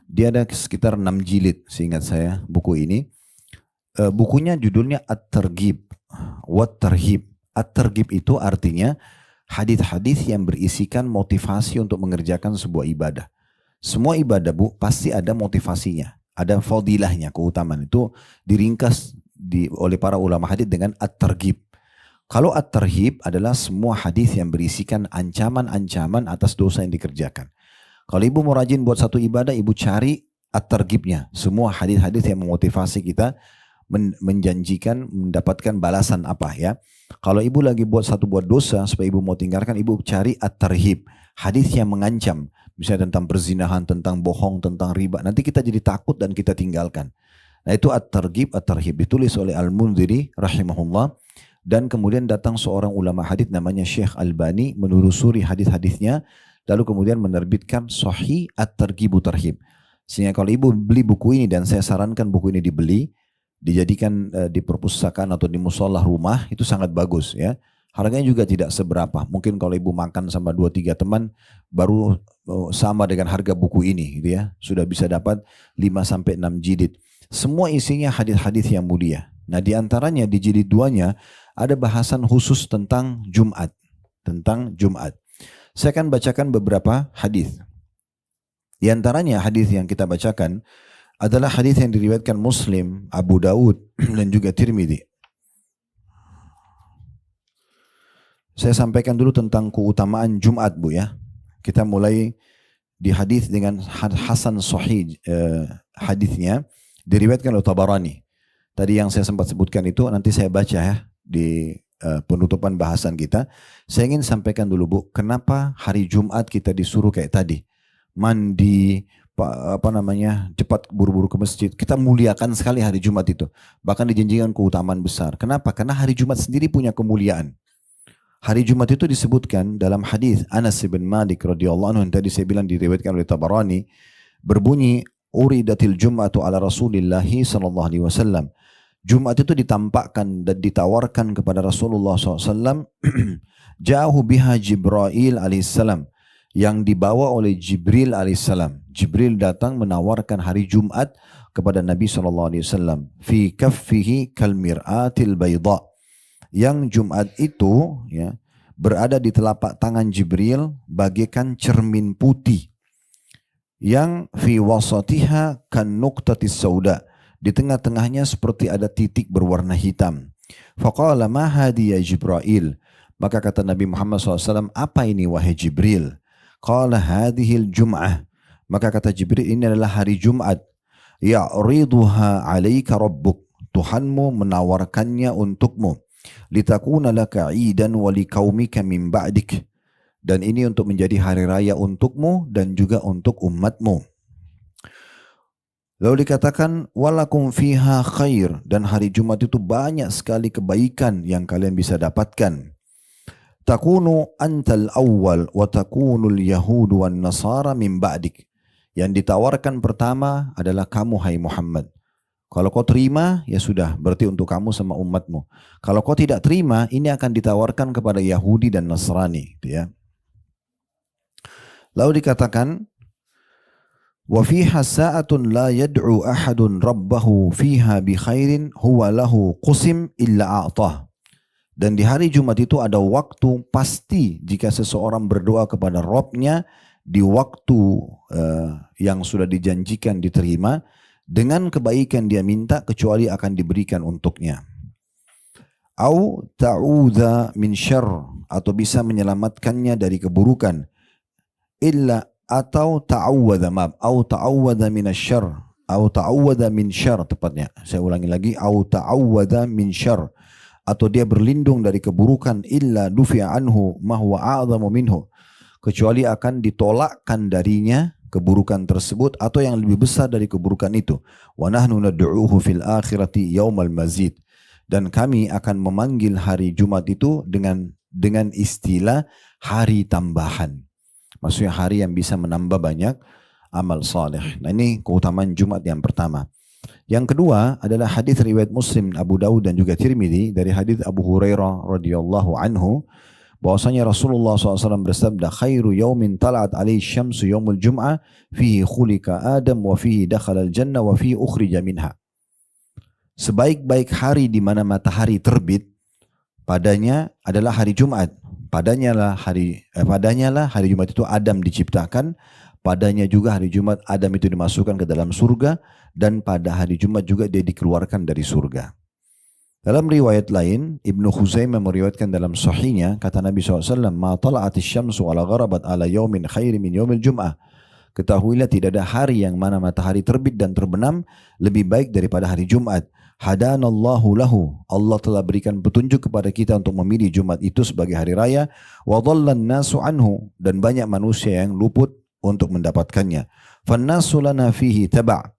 Dia ada sekitar 6 jilid seingat saya buku ini. Bukunya judulnya At-Targhib Wat Tarhib. At-Targhib itu artinya hadis-hadis yang berisikan motivasi untuk mengerjakan sebuah ibadah. Semua ibadah bu pasti ada motivasinya, ada fadilahnya, keutamaan itu diringkas oleh para ulama hadis dengan At-Targhib. Kalau at-tarhib adalah semua hadis yang berisikan ancaman-ancaman atas dosa yang dikerjakan. Kalau ibu mau rajin buat satu ibadah, ibu cari at-targhibnya. Semua hadis-hadis yang memotivasi kita menjanjikan mendapatkan balasan apa ya. Kalau ibu lagi buat dosa supaya ibu mau tinggalkan, ibu cari at-tarhib. Hadis yang mengancam. Misalnya tentang perzinahan, tentang bohong, tentang riba. Nanti kita jadi takut dan kita tinggalkan. Nah itu at-targhib, at-tarhib. Ditulis oleh Al-Mundhiri rahimahullah. Dan kemudian datang seorang ulama hadis namanya Syekh Albani menelusuri hadis-hadisnya. Lalu kemudian menerbitkan Sahih At-Targhib Tarhib. Sehingga kalau ibu beli buku ini, dan saya sarankan buku ini dibeli, dijadikan di perpustakaan atau di musola rumah, itu sangat bagus ya. Harganya juga tidak seberapa. Mungkin kalau ibu makan sama 2-3 teman, baru sama dengan harga buku ini gitu ya. Sudah bisa dapat 5-6 jilid. Semua isinya hadis-hadis yang mulia. Nah di antaranya di jilid 2-nya ada bahasan khusus tentang Jumat. Tentang Jumat. Saya akan bacakan beberapa hadis. Di antaranya hadis yang kita bacakan adalah hadis yang diriwayatkan Muslim, Abu Daud dan juga Tirmidzi. Saya sampaikan dulu tentang keutamaan Jumat Bu ya. Kita mulai di hadis dengan Hasan Sahih hadisnya diriwayatkan oleh Tabarani. Tadi yang saya sempat sebutkan itu nanti saya baca ya di penutupan bahasan kita. Saya ingin sampaikan dulu Bu, kenapa hari Jumat kita disuruh kayak tadi, mandi, cepat buru-buru ke masjid. Kita muliakan sekali hari Jumat itu, bahkan dijanjikan keutamaan besar. Kenapa? Karena hari Jumat sendiri punya kemuliaan. Hari Jumat itu disebutkan dalam hadis Anas bin Malik radhiyallahu anhu yang tadi saya bilang diriwayatkan oleh Tabarani, berbunyi uridatil Jum'atu ala Rasulillahi sallallahu alaihi wasallam. Jumat itu ditampakkan dan ditawarkan kepada Rasulullah SAW. Jauh biha Jibril alaihissalam, yang dibawa oleh Jibril alaihissalam. Jibril datang menawarkan hari Jumat kepada Nabi SAW. Fi kaffihi kal mir'atil bayda. Yang Jumat itu ya, berada di telapak tangan Jibril bagaikan cermin putih. Yang fi wasatiha kan nuqtatis sauda. Di tengah-tengahnya seperti ada titik berwarna hitam. Faqala ma hadi ya Jibril. Maka kata Nabi Muhammad SAW, apa ini wahai Jibril? Qala hadihil Jum'ah. Maka kata Jibril, ini adalah hari Jumat. Ya'riduha alaika rabbuk. Tuhanmu menawarkannya untukmu. Litakuna laka idan wali kaumika min ba'dik. Dan ini untuk menjadi hari raya untukmu dan juga untuk umatmu. Lalu dikatakan walakum fiha khair, dan hari Jumat itu banyak sekali kebaikan yang kalian bisa dapatkan. Takunu antal awwal wa takunul yahud wan nasara min ba'dik. Yang ditawarkan pertama adalah kamu hai Muhammad. Kalau kau terima ya sudah, berarti untuk kamu sama umatmu. Kalau kau tidak terima, ini akan ditawarkan kepada Yahudi dan Nasrani, gitu ya. Lalu dikatakan wa fiha sa'atun la yad'u ahadun rabbahu fiha bi khairin huwa lahu qusim illa a'tah. Dan di hari Jumat itu ada waktu pasti jika seseorang berdoa kepada Rabb-nya di waktu yang sudah dijanjikan diterima dengan kebaikan dia minta kecuali akan diberikan untuknya. Au ta'udha min syarr, atau bisa menyelamatkannya dari keburukan. Illa atau ta'awwadha minasyarr, atau ta'awwadha min syarr tepatnya. Saya ulangi lagi, atau ta'awwadha min syarr, atau dia berlindung dari keburukan. Illa dufi'a anhu ma huwa a'zamu minhu, kecuali akan ditolakkan darinya keburukan tersebut atau yang lebih besar dari keburukan itu. Wa nahnu nad'uuhu fil akhirati yaumal mazid, dan kami akan memanggil hari Jumat itu dengan istilah hari tambahan. Maksudnya hari yang bisa menambah banyak amal saleh. Nah ini keutamaan Jumat yang pertama. Yang kedua adalah hadis riwayat Muslim, Abu Daud dan juga Tirmidzi dari hadis Abu Hurairah radhiyallahu anhu, bahwasanya Rasulullah SAW bersabda, khairu yaumin tala'at alaihi syamsu yaumul jum'ah fihi khulika Adam wa fihi dakhala al-jannah wa fihi ukhrija minha. Sebaik-baik hari di mana matahari terbit padanya adalah hari Jumat. Padanya lah hari Jumat itu Adam diciptakan, padanya juga hari Jumat Adam itu dimasukkan ke dalam surga, dan pada hari Jumat juga dia dikeluarkan dari surga. Dalam riwayat lain, Ibnu Khuzaimah meriwayatkan dalam sahihnya, kata Nabi SAW, "Ma tala'atis syamsu wala gharabat ala yaumin khairi min yaumil jum'ah." Ketahuilah tidak ada hari yang mana matahari terbit dan terbenam lebih baik daripada hari Jumat. Hadanallahu lahu. Allah telah berikan petunjuk kepada kita untuk memilih Jumat itu sebagai hari raya. Wa dhallan nasu anhu. Dan banyak manusia yang luput untuk mendapatkannya. Fannasu lana fihi taba'.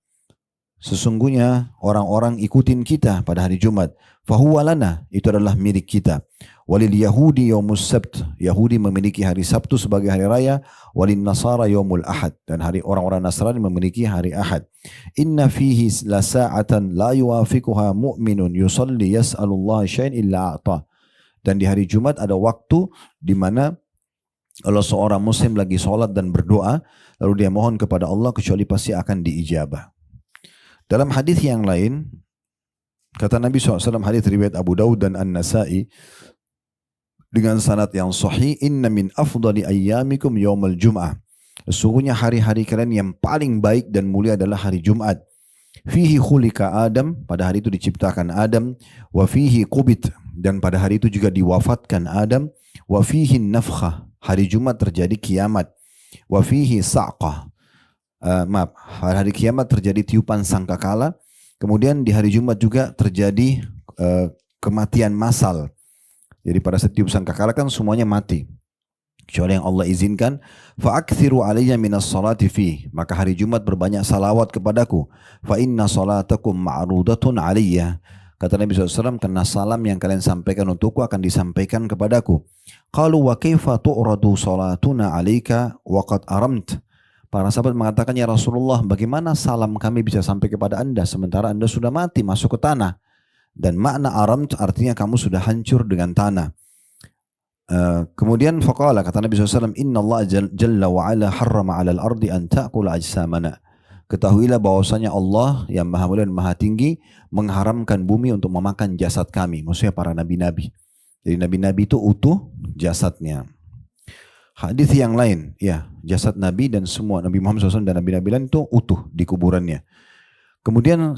Sesungguhnya orang-orang ikutin kita pada hari Jumat. Fahuwa lana, itu adalah milik kita. Walil Yahudi yaumus sabt, Yahudi memiliki hari Sabtu sebagai hari raya. Walil Nasara yaumul Ahad, dan hari orang-orang Nasrani memiliki hari Ahad. Inna fihi la sa'atan la yuwafiquha mu'minun yusalli yas'alullah syai'in illa a'ta. Dan di hari Jumat ada waktu di mana kalau seorang muslim lagi sholat dan berdoa, lalu dia mohon kepada Allah, kecuali pasti akan diijabah. Dalam hadis yang lain, kata Nabi SAW, hadis riwayat Abu Daud dan An-Nasai, dengan sanad yang sahih, inna min afdali ayyamikum yaumal jum'ah. Sesungguhnya hari-hari kalian yang paling baik dan mulia adalah hari Jumat. Fihi khulika Adam, pada hari itu diciptakan Adam. Wa fihi qubit, dan pada hari itu juga diwafatkan Adam. Wa fihi nafkhah, hari Jumat terjadi kiamat. Wa fihi sa'qah, hari kiamat terjadi tiupan sangkakala. Kemudian di hari Jumat juga terjadi kematian massal. Jadi pada setiap sangkakala kan semuanya mati, kecuali yang Allah izinkan. Fa'akthiru alayya minas salati fi, maka hari Jumat berbanyak salawat kepadaku. Fa inna salatakum ma'rudatun alayya, kata Nabi SAW, karena salam yang kalian sampaikan untukku akan disampaikan kepadaku. Qalu wa kaifa tu'radu salatuna alayka wa qad aramt. Para sahabat mengatakan, ya Rasulullah, bagaimana salam kami bisa sampai kepada anda sementara anda sudah mati, masuk ke tanah. Dan makna aramt artinya kamu sudah hancur dengan tanah. Kemudian faqala, kata Nabi SAW, inna Allah jalla wa'ala harrama ala al-ardi an ta'kula ajsamana. Ketahuilah bahwasanya Allah yang maha mulia dan maha tinggi mengharamkan bumi untuk memakan jasad kami. Maksudnya para nabi-nabi. Jadi nabi-nabi itu utuh jasadnya. Hadis yang lain, ya, jasad Nabi dan semua Nabi Muhammad SAW dan Nabi-Nabi lain itu utuh di kuburannya. Kemudian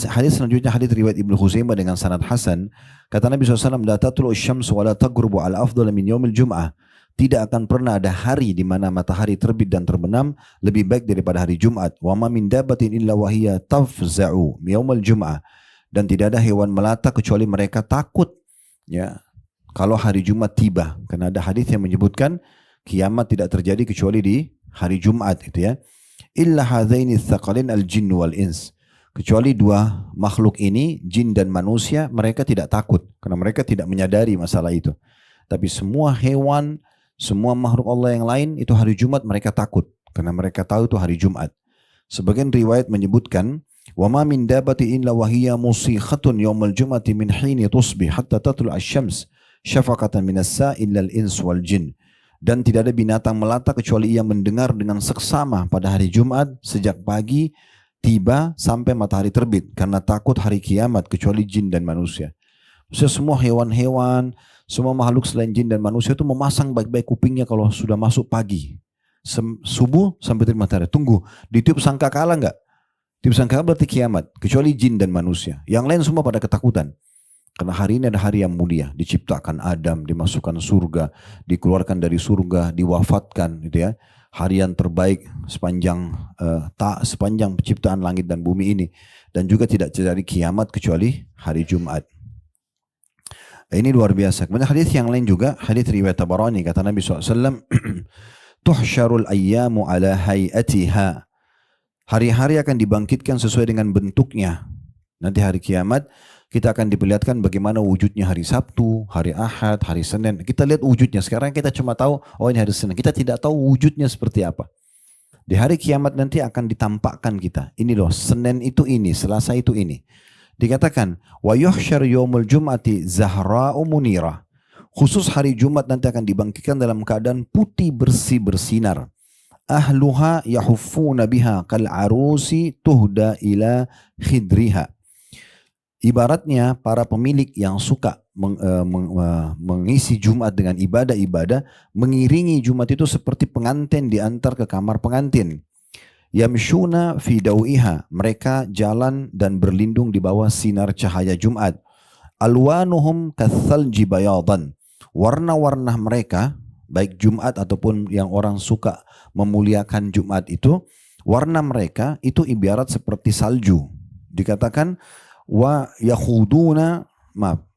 hadis selanjutnya, hadis riwayat Ibnu Khuzaimah dengan sanad hasan, kata Nabi SAW, la tatlu asy-syamsu wa la taghrubu ala afdal min yaumil jum'ah. Tidak akan pernah ada hari di mana matahari terbit dan terbenam lebih baik daripada hari Jumat. Wa ma min dabatin illa wa hiya tafza'u yaumil jum'ah. Dan tidak ada hewan melata kecuali mereka takut, ya, kalau hari Jumat tiba. Karena ada hadis yang menyebutkan kiamat tidak terjadi kecuali di hari Jumat, itu ya. Illa hadzaini tsaqalain al-jinn wal ins. Kecuali dua makhluk ini, jin dan manusia, mereka tidak takut karena mereka tidak menyadari masalah itu. Tapi semua hewan, semua makhluk Allah yang lain itu hari Jumat mereka takut karena mereka tahu itu hari Jumat. Sebagian riwayat menyebutkan, wa ma min dabati illa wa hiya musikhatun yaumil jum'ati min hini tusbih hatta tatlu asy-syams syafaqatan minas sa'il al-ins wal jin. Dan tidak ada binatang melata kecuali ia mendengar dengan seksama pada hari Jumat sejak pagi tiba sampai matahari terbit, karena takut hari kiamat, kecuali jin dan manusia. Maksudnya semua hewan-hewan, semua makhluk selain jin dan manusia itu memasang baik-baik kupingnya kalau sudah masuk pagi. Subuh sampai terbit matahari. Tunggu, ditiup sangkakala enggak? Tiup sangkakala berarti kiamat, kecuali jin dan manusia. Yang lain semua pada ketakutan. Karena hari ini ada hari yang mulia, diciptakan Adam, dimasukkan surga, dikeluarkan dari surga, diwafatkan, gitu ya. Hari yang terbaik sepanjang penciptaan langit dan bumi ini, dan juga tidak terjadi kiamat kecuali hari Jumat. Ini luar biasa. Kemudian hadis yang lain juga, hadis riwayat Tabarani, kata Nabi SAW, tuhsyarul ayyamu ala hayatiha. Hari-hari akan dibangkitkan sesuai dengan bentuknya. Nanti hari kiamat kita akan diperlihatkan bagaimana wujudnya hari Sabtu, hari Ahad, hari Senin. Kita lihat wujudnya. Sekarang kita cuma tahu, oh ini hari Senin. Kita tidak tahu wujudnya seperti apa. Di hari kiamat nanti akan ditampakkan kita. Ini loh, Senin itu ini, Selasa itu ini. Dikatakan, wa yuhsyar yaumul jum'ati zahra'u munira. Khusus hari Jumat nanti akan dibangkitkan dalam keadaan putih bersih bersinar. Ahluha yahuffuna biha kal arusi tuhda ila khidriha. Ibaratnya para pemilik yang suka mengisi Jumat dengan ibadah-ibadah, mengiringi Jumat itu seperti pengantin diantar ke kamar pengantin. Yamshuna fi dawiha, mereka jalan dan berlindung di bawah sinar cahaya Jumat. Alwanuhum kathalji bayadan. Warna-warna mereka, baik Jumat ataupun yang orang suka memuliakan Jumat itu, warna mereka itu ibarat seperti salju. Dikatakan wa yakhuduna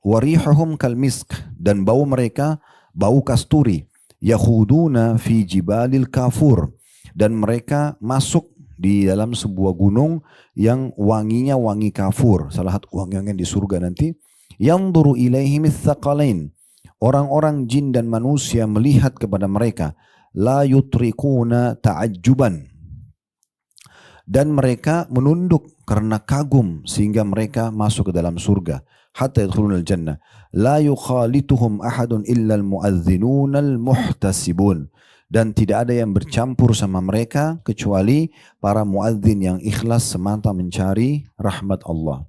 warihuhum kalmisk, dan bau mereka bau kasturi. Yakhuduna fi jibalil kafur, dan mereka masuk di dalam sebuah gunung yang wanginya wangi kafur, salah satu wangi-wangian di surga nanti. Yanzuru ilaihim tsaqalain, orang-orang jin dan manusia melihat kepada mereka. La yutrikuna ta'ajjuban, dan mereka menunduk karena kagum sehingga mereka masuk ke dalam surga. Hatta yadkhulunal jannah. La yukhalituhum ahadun illa al-mu'adzinuna al-muhtasibun, dan tidak ada yang bercampur sama mereka kecuali para muadzin yang ikhlas semata mencari rahmat Allah.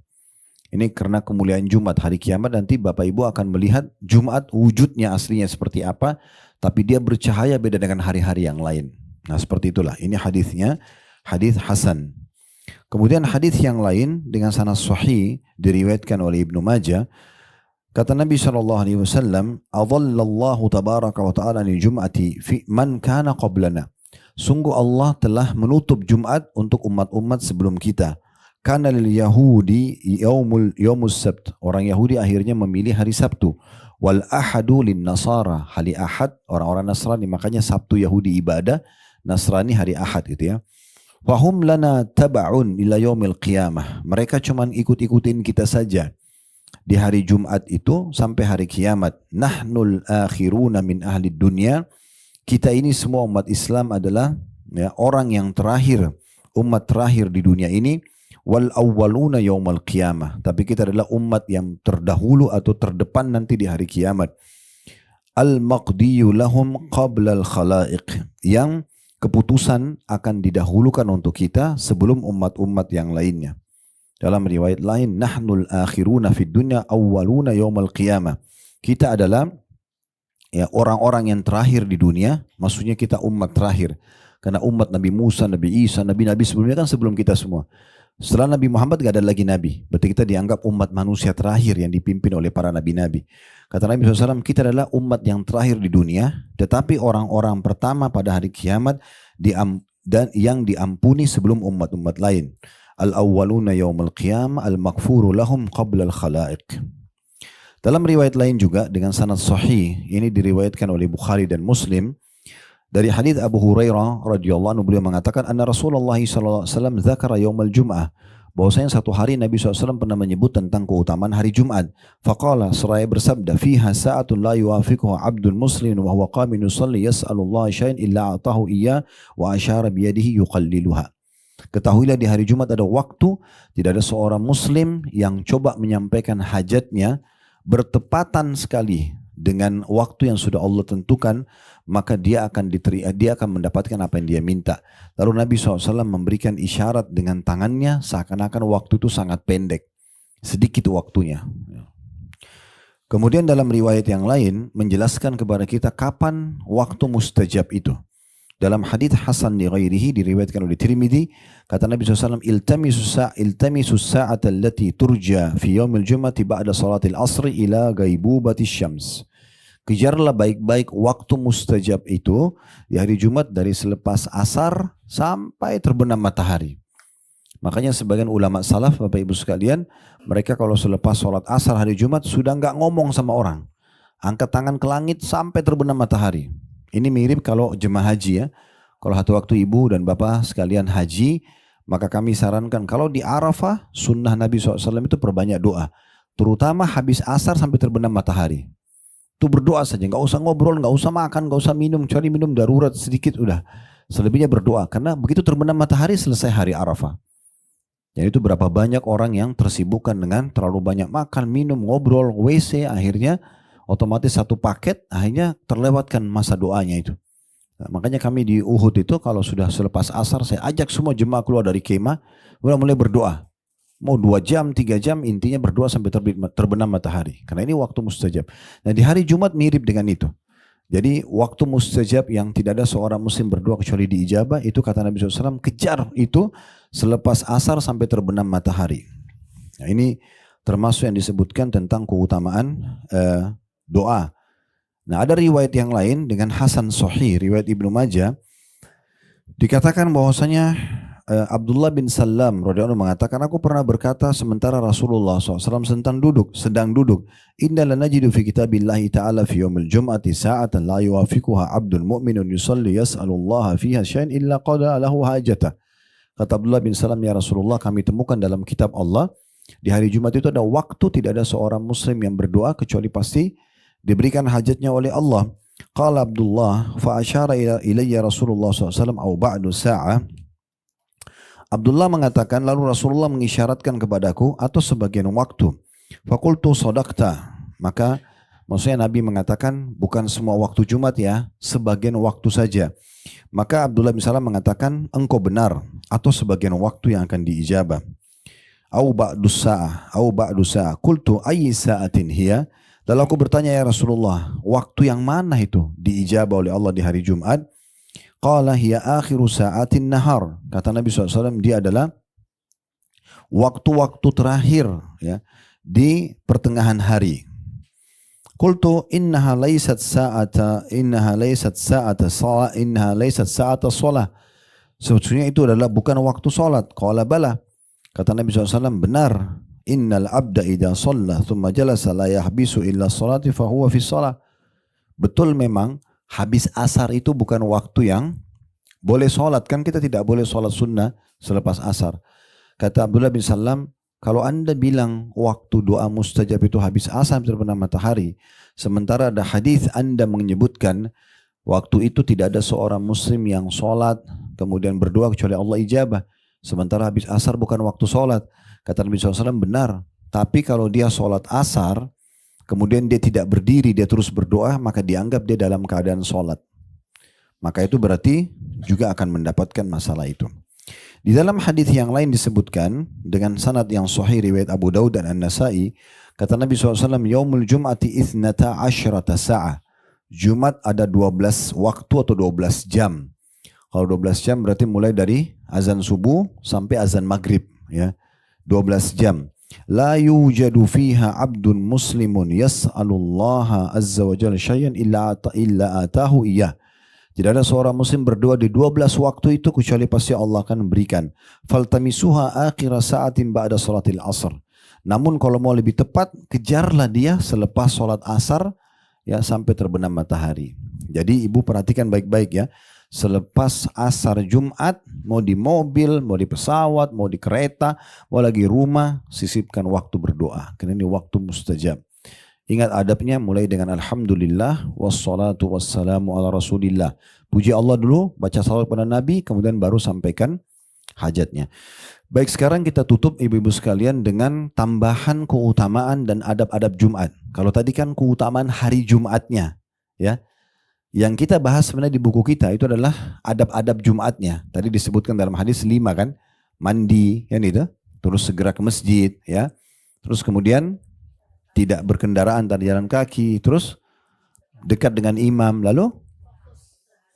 Ini karena kemuliaan Jumat. Hari kiamat nanti Bapak Ibu akan melihat Jumat wujudnya aslinya seperti apa, tapi dia bercahaya beda dengan hari-hari yang lain. Nah seperti itulah. Ini hadisnya, hadis Hasan. Kemudian hadis yang lain dengan sanad sahih diriwayatkan oleh Ibnu Majah. Kata Nabi SAW, "Adhallallahu tabaraka wa ta'ala ni Jum'ati fi man kana qablana." Sungguh Allah telah menutup Jumat untuk umat-umat sebelum kita. Kana lil Yahudi yaumus Sabt. Orang Yahudi akhirnya memilih hari Sabtu. Wal ahadu lin Nasara. Hari Ahad orang-orang Nasrani, makanya Sabtu Yahudi ibadah, Nasrani hari Ahad gitu ya. Wahum lana taba'un ila yaumil qiyamah. Mereka cuman ikut-ikutin kita saja di hari Jumat itu sampai hari kiamat. Nahnul akhiruna min ahli dunya. Kita ini semua umat Islam adalah ya, orang yang terakhir, umat terakhir di dunia ini. Wal awwaluna yaumal qiyamah. Tapi kita adalah umat yang terdahulu atau terdepan nanti di hari kiamat. Al-maqdiyu lahum qabla al-khalaiq. Yang keputusan akan didahulukan untuk kita sebelum umat-umat yang lainnya. Dalam riwayat lain, nahnul akhiruna fid dunya awwaluna yaumal qiyamah. Kita adalah ya orang-orang yang terakhir di dunia, maksudnya kita umat terakhir. Karena umat Nabi Musa, Nabi Isa, nabi-nabi sebelumnya kan sebelum kita semua. Setelah Nabi Muhammad gak ada lagi nabi. Berarti kita dianggap umat manusia terakhir yang dipimpin oleh para nabi-nabi. Kata Nabi SAW, kita adalah umat yang terakhir di dunia, tetapi orang-orang pertama pada hari kiamat dan yang diampuni sebelum umat-umat lain. Al-awwaluna yaumal qiyamah al-maghfuru lahum qabla al-khalaiq. Dalam riwayat lain juga dengan sanad sahih, ini diriwayatkan oleh Bukhari dan Muslim, dari hadis Abu Hurairah radhiyallahu anhu, beliau mengatakan anna Rasulullah sallallahu alaihi wasallam dzakara yaumal jum'ah, bahwasanya satu hari Nabi SAW pernah menyebut tentang keutamaan hari Jumat. Faqala, seraya bersabda, fiha sa'atun la yuwafiquha 'abdun muslimin wa huwa qamin yusalli yas'alullaha syai'an illa a'tahu iyya wa asyara biyadihi yuqalliluha. Ketahuilah di hari Jumat ada waktu, tidak ada seorang muslim yang coba menyampaikan hajatnya bertepatan sekali dengan waktu yang sudah Allah tentukan, maka dia akan mendapatkan apa yang dia minta. Lalu Nabi SAW memberikan isyarat dengan tangannya seakan-akan waktu itu sangat pendek, sedikit waktunya. Kemudian dalam riwayat yang lain menjelaskan kepada kita kapan waktu mustajab itu. Dalam hadits Hasan di ghairihi diriwayatkan oleh Tirmidzi, kata Nabi SAW, iltamisu sa'ata allati turja fi yaumil jum'ati ba'da salatil asri ila gaibubati syams. Kejarlah baik-baik waktu mustajab itu di hari Jumat dari selepas asar sampai terbenam matahari. Makanya sebagian ulama salaf, Bapak Ibu sekalian, mereka kalau selepas sholat asar hari Jumat sudah nggak ngomong sama orang. Angkat tangan ke langit sampai terbenam matahari. Ini mirip kalau jemaah haji ya. Kalau satu waktu ibu dan bapak sekalian haji, maka kami sarankan kalau di Arafah, sunnah Nabi SAW itu perbanyak doa. Terutama habis asar sampai terbenam matahari. Itu berdoa saja, nggak usah ngobrol, nggak usah makan, nggak usah minum, kecuali minum darurat sedikit udah. Selebihnya berdoa, karena begitu terbenam matahari selesai hari Arafah. Jadi itu berapa banyak orang yang tersibukkan dengan terlalu banyak makan, minum, ngobrol, WC, akhirnya otomatis satu paket, akhirnya terlewatkan masa doanya itu. Nah, makanya kami di Uhud itu kalau sudah selepas asar, saya ajak semua jemaah keluar dari kemah, mulai berdoa. Mau 2 jam, 3 jam, intinya berdoa sampai terbenam matahari. Karena ini waktu mustajab. Nah di hari Jumat mirip dengan itu. Jadi waktu mustajab yang tidak ada seorang muslim berdoa kecuali diijabah, itu kata Nabi SAW, kejar itu selepas asar sampai terbenam matahari. Nah ini termasuk yang disebutkan tentang keutamaan doa. Nah, ada riwayat yang lain dengan hasan sahih, riwayat Ibnu Majah, dikatakan bahwasanya Abdullah bin Salam radhiyallahu anhu mengatakan, aku pernah berkata sementara Rasulullah SAW sedang duduk, inna lanajidu fi kitabillahi ta'ala fi yawmil jum'ati sa'atan la yuwafiquha abdun mu'minun yusalli yas'alullaha fiha syai'an illa qada lahu hajatah. Kata Abdullah bin Salam, ya Rasulullah, kami temukan dalam kitab Allah di hari Jumat itu ada waktu tidak ada seorang muslim yang berdoa kecuali pasti diberikan hajatnya oleh Allah. Qala Abdullah fa asyara ilayya Rasulullah SAW au ba'du sa'ah. Abdullah mengatakan, lalu Rasulullah mengisyaratkan kepadaku atau sebagian waktu. Fakultu sodakta. Maka maksudnya Nabi mengatakan bukan semua waktu Jumat ya, sebagian waktu saja. Maka Abdullah bin Salam mengatakan, engkau benar, atau sebagian waktu yang akan diijabah. Au ba'du sa'ah. Kultu ayyi sa'atin hiya. Lalu aku bertanya, ya Rasulullah, waktu yang mana itu diijabah oleh Allah di hari Jumat? Qala hiya akhiru sa'atin nahar. Kata Nabi SAW, dia adalah waktu-waktu terakhir ya, di pertengahan hari. Qultu innaha laysat sa'ata shalah. Sebetulnya itu adalah bukan waktu salat. Qala bala. Kata Nabi SAW, benar. Innal abda idza shalla thumma jalasa la yahbisu illa sholati fa huwa fi shalah. Betul memang habis asar itu bukan waktu yang boleh sholat. Kan kita tidak boleh sholat sunnah selepas asar. Kata Abdullah bin Salam, kalau anda bilang waktu doa mustajab itu habis asar terbenam matahari, sementara ada hadis anda menyebutkan waktu itu tidak ada seorang muslim yang sholat kemudian berdoa kecuali Allah ijabah. Sementara habis asar bukan waktu sholat. Kata Nabi SAW, benar. Tapi kalau dia sholat asar kemudian dia tidak berdiri, dia terus berdoa, maka dianggap dia dalam keadaan sholat. Maka itu berarti juga akan mendapatkan masalah itu. Di dalam hadis yang lain disebutkan dengan sanad yang sahih riwayat Abu Daud dan An-Nasai, kata Nabi SAW, Yaumul Jum'ati ithnata asyrata sa'ah. Jumat ada 12 waktu atau 12 jam. Kalau 12 jam berarti mulai dari azan subuh sampai azan maghrib. Ya, 12 jam. La yujadu fiha abdun muslimun yas'alullaha azza wa jalla syai'an illa atahu iyah. Tidak ada seorang muslim berdoa di 12 waktu itu kecuali pasti Allah akan memberikan. Faltamisuha akhira sa'atin ba'da salatil asr. Namun kalau mau lebih tepat, kejarlah dia selepas salat asar ya sampai terbenam matahari. Jadi ibu perhatikan baik-baik ya. Selepas asar Jumat, mau di mobil, mau di pesawat, mau di kereta, mau lagi rumah, sisipkan waktu berdoa. Karena ini waktu mustajab. Ingat adabnya mulai dengan alhamdulillah wassalatu wassalamu ala rasulillah. Puji Allah dulu, baca salawat kepada Nabi, kemudian baru sampaikan hajatnya. Baik, sekarang kita tutup ibu-ibu sekalian dengan tambahan keutamaan dan adab-adab Jumat. Kalau tadi kan keutamaan hari Jumatnya, ya. Yang kita bahas sebenarnya di buku kita itu adalah adab-adab Jumatnya. Tadi disebutkan dalam hadis 5 kan, mandi, kan itu, terus segera ke masjid, ya. Terus kemudian tidak berkendaraan tadi jalan kaki, terus dekat dengan imam, lalu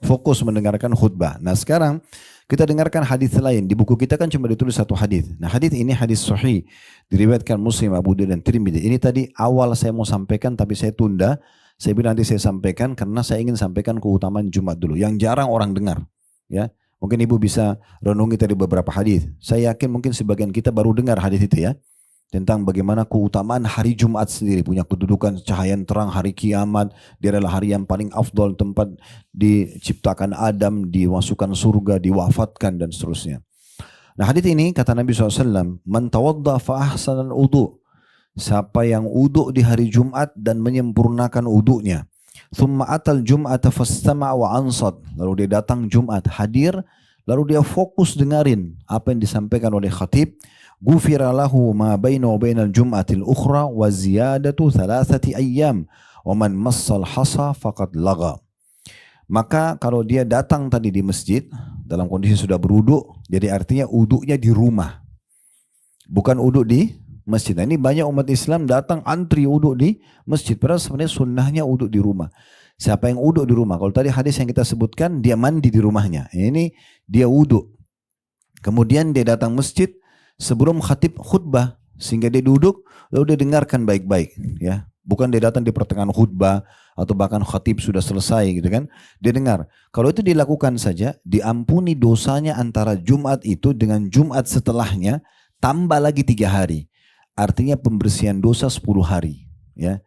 fokus mendengarkan khutbah. Nah sekarang kita dengarkan hadis lain. Di buku kita kan cuma ditulis satu hadis. Nah hadis ini hadis sahih, diriwayatkan Muslim, Abu Daud dan Tirmidzi. Ini tadi awal saya mau sampaikan tapi saya tunda. Saya bilang nanti saya sampaikan karena saya ingin sampaikan keutamaan Jumat dulu yang jarang orang dengar. Ya, mungkin ibu bisa renungi tadi beberapa hadis. Saya yakin mungkin sebagian kita baru dengar hadis itu ya, tentang bagaimana keutamaan hari Jumat sendiri, punya kedudukan cahaya terang hari kiamat. Dia adalah hari yang paling afdol, tempat diciptakan Adam, dimasukkan surga, diwafatkan dan seterusnya. Nah hadis ini kata Nabi SAW, man tawadda fa ahsanal wudu. Siapa yang uduk di hari Jumat dan menyempurnakan uduknya. Thumma atal Jum'ata fastama' wa ansad. Lalu dia datang Jumat, hadir, lalu dia fokus dengarin apa yang disampaikan oleh khatib. Ghufira lahu ma baina wa bainal jum'atil ukhra wa ziyadatu 3 ayyam. Wa man massal hasa faqad laga. Maka kalau dia datang tadi di masjid dalam kondisi sudah beruduk, jadi artinya uduknya di rumah. Bukan uduk di masjid. Nah, ini banyak umat Islam datang antri uduk di masjid. Padahal sebenarnya sunnahnya uduk di rumah. Siapa yang uduk di rumah? Kalau tadi hadis yang kita sebutkan, dia mandi di rumahnya. Ini dia uduk. Kemudian dia datang masjid sebelum khatib khutbah. sehingga dia duduk lalu dia dengarkan baik-baik, ya. Bukan dia datang di pertengahan khutbah atau bahkan khatib sudah selesai gitu kan. Dia dengar. Kalau itu dilakukan saja, diampuni dosanya antara Jumat itu dengan Jumat setelahnya, tambah lagi 3 hari. Artinya pembersihan dosa 10 hari. Ya.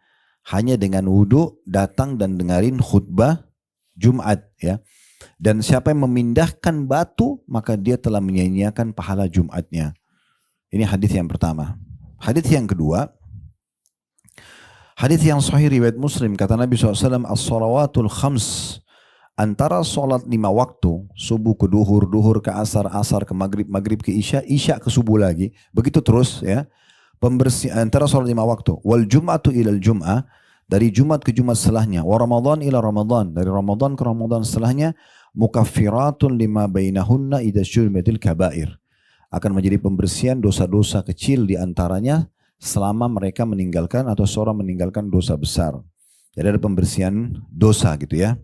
Hanya dengan wudhu datang dan dengarin khutbah Jumat. Ya. Dan siapa yang memindahkan batu, maka dia telah menyia-nyiakan pahala Jumatnya. Ini hadis yang pertama. Hadis yang kedua, hadis yang sahih riwayat Muslim, kata Nabi SAW, as-salawatul khams, antara solat 5 waktu, subuh ke duhur, duhur ke asar, asar ke maghrib, maghrib ke isya, isya ke subuh lagi, begitu terus ya, pembersih antara solat 5 waktu, wal jum'atu ilal jum'ah, dari Jumat ke Jumat setelahnya, wa Ramadan ila Ramadan, dari Ramadan ke Ramadan setelahnya, mukaffiratun lima bainahunna idza syuribatil kabair, akan menjadi pembersihan dosa-dosa kecil di antaranya selama mereka meninggalkan atau seorang meninggalkan dosa besar. Jadi ada pembersihan dosa gitu ya.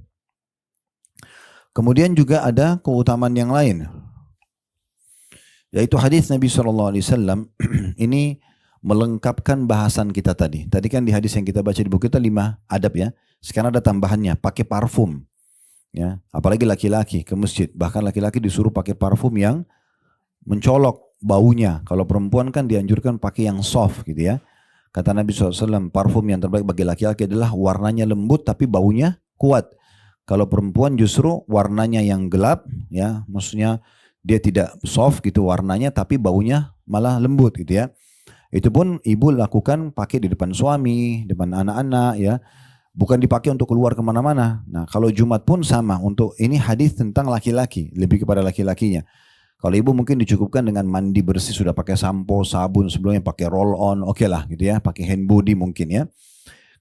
Kemudian juga ada keutamaan yang lain, yaitu hadis Nabi SAW. Ini melengkapkan bahasan kita tadi. Tadi kan di hadis yang kita baca di buku kita 5 adab ya. Sekarang ada tambahannya, pakai parfum. Ya, apalagi laki-laki ke masjid. Bahkan laki-laki disuruh pakai parfum yang mencolok baunya. Kalau perempuan kan dianjurkan pakai yang soft gitu ya. Kata Nabi SAW, parfum yang terbaik bagi laki-laki adalah warnanya lembut tapi baunya kuat. Kalau perempuan justru warnanya yang gelap, ya, maksudnya dia tidak soft gitu warnanya tapi baunya malah lembut gitu ya. Itu pun ibu lakukan pakai di depan suami, depan anak-anak ya. Bukan dipakai untuk keluar kemana-mana. Nah kalau Jumat pun sama. Untuk ini hadis tentang laki-laki, lebih kepada laki-lakinya. Kalau ibu mungkin dicukupkan dengan mandi bersih, sudah pakai sampo, sabun, sebelumnya pakai roll on, oke lah gitu ya, pakai hand body mungkin ya.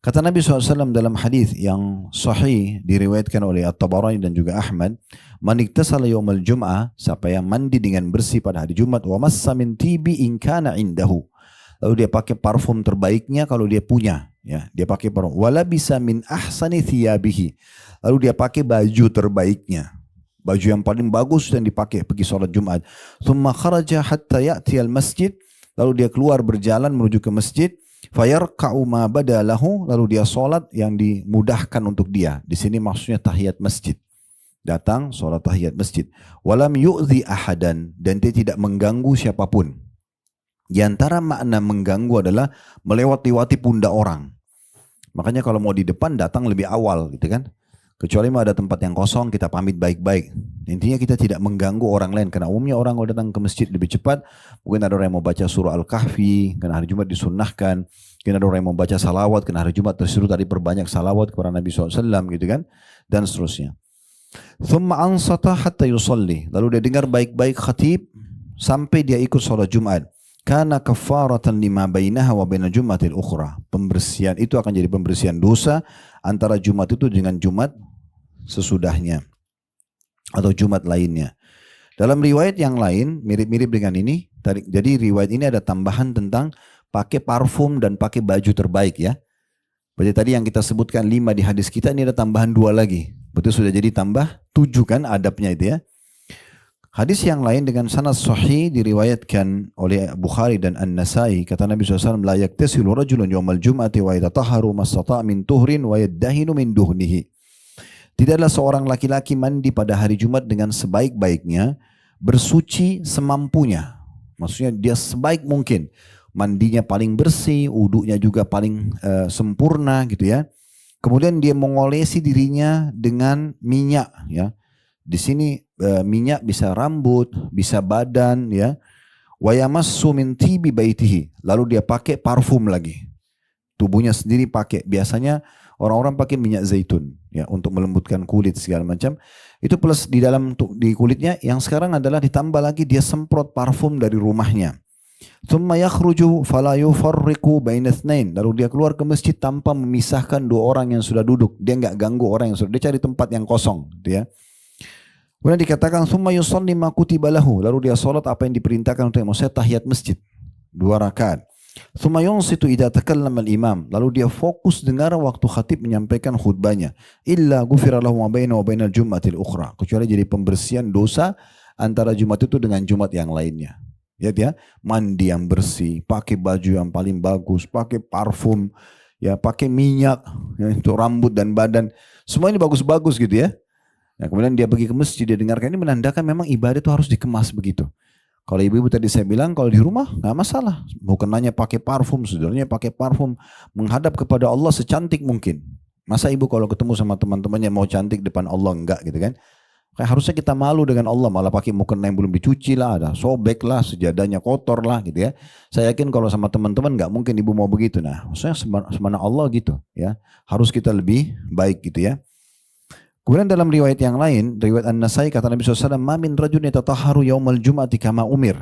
Kata Nabi SAW dalam hadis yang sahih diriwayatkan oleh At-Tabarani dan juga Ahmad, man iktasala yaumal jum'ah, siapa yang mandi dengan bersih pada hari Jumat, wa massa min tibi in kana indahu, lalu dia pakai parfum terbaiknya kalau dia punya, ya, dia pakai parfum, wala bisa min ahsani thiyabihi, lalu dia pakai baju terbaiknya, baju yang paling bagus dan dipakai pergi sholat Jumat. Thumma kharaja hatta ya'tiyal masjid, lalu dia keluar berjalan menuju ke masjid. Fayarka'u ma badalahu, lalu dia sholat yang dimudahkan untuk dia. Di sini maksudnya tahiyat masjid. Datang sholat tahiyat masjid. Walam yu'zi ahadan, dan dia tidak mengganggu siapapun. Di antara makna mengganggu adalah melewati pundak orang. Makanya kalau mau di depan datang lebih awal gitu kan. Kecuali ada tempat yang kosong, kita pamit baik-baik. Intinya kita tidak mengganggu orang lain. Karena umumnya orang kalau datang ke masjid lebih cepat. Mungkin ada orang yang mau baca surah Al-Kahfi, karena hari Jumat disunnahkan. Mungkin ada orang yang mau baca salawat, karena hari Jumat tersuruh tadi perbanyak salawat kepada Nabi SAW gitu kan. Dan seterusnya. Thumma ansata hatta yusalli. Lalu dia dengar baik-baik khatib sampai dia ikut sholat Jumat. Kana kafaratan lima bainaha wa baina Jumatil ukhra. Pembersihan itu akan jadi pembersihan dosa antara Jumat itu dengan Jumat sesudahnya atau Jumat lainnya. Dalam riwayat yang lain mirip-mirip dengan ini. Jadi riwayat ini ada tambahan tentang pakai parfum dan pakai baju terbaik ya. Berarti tadi yang kita sebutkan 5 di hadis kita, ini ada tambahan 2 lagi. Betul, sudah jadi tambah 7 kan adabnya itu ya. Hadis yang lain dengan sanad sahih diriwayatkan oleh Bukhari dan An-Nasai, kata Nabi SAW, la yaktasilu rajulun yawmal jum'ati wa yatahharu mastata' min tuhrin wa yaddahinu min duhnihi. Tidaklah seorang laki-laki mandi pada hari Jumat dengan sebaik-baiknya, bersuci semampunya. Maksudnya dia sebaik mungkin. Mandinya paling bersih, wudunya juga paling sempurna gitu ya. Kemudian dia mengolesi dirinya dengan minyak ya. Di sini minyak bisa rambut, bisa badan ya. Wa yamassu min tibi baitihi. Lalu dia pakai parfum lagi. Tubuhnya sendiri pakai. Biasanya orang-orang pakai minyak zaitun ya untuk melembutkan kulit segala macam. Itu plus di dalam di kulitnya yang sekarang adalah ditambah lagi dia semprot parfum dari rumahnya. Thumma yakhruju fala yufarriqu baina itsnain. Lalu dia keluar ke masjid tanpa memisahkan 2 orang yang sudah duduk. Dia enggak ganggu orang yang sudah. Dia cari tempat yang kosong gitu ya. Kemudian dikatakan summa yusalli ma kutiba lahu, lalu dia salat apa yang diperintahkan untuk maksudnya tahiyat masjid 2 rakaat. Summa yunsitu idza takallama al-imam, lalu dia fokus dengar waktu khatib menyampaikan khutbahnya. Illa ghufira lahu ma bainahu wa bainal jum'atil ukhra, kecuali jadi pembersihan dosa antara Jumat itu dengan Jumat yang lainnya. Lihat ya, mandi yang bersih, pakai baju yang paling bagus, pakai parfum, ya pakai minyak ya, untuk rambut dan badan. Semua ini bagus-bagus gitu ya. Nah, kemudian dia pergi ke masjid, dia dengarkan, ini menandakan memang ibadah itu harus dikemas begitu. Kalau ibu-ibu tadi saya bilang, kalau di rumah nggak masalah. Bukan hanya pakai parfum, saudaranya pakai parfum, menghadap kepada Allah secantik mungkin. Masa ibu kalau ketemu sama teman-temannya mau cantik depan Allah enggak gitu kan? Kayak harusnya kita malu dengan Allah, malah pakai mukena yang belum dicuci lah, ada sobek lah, sejadahnya kotor lah gitu ya. Saya yakin kalau sama teman-teman nggak mungkin ibu mau begitu. Nah, maksudnya semana Allah gitu ya. Harus kita lebih baik gitu ya. Kemudian dalam riwayat yang lain, riwayat An-Nasai kata Nabi SAW, "Ma min rajulin yatatahharu yaumal jum'ati kama umir."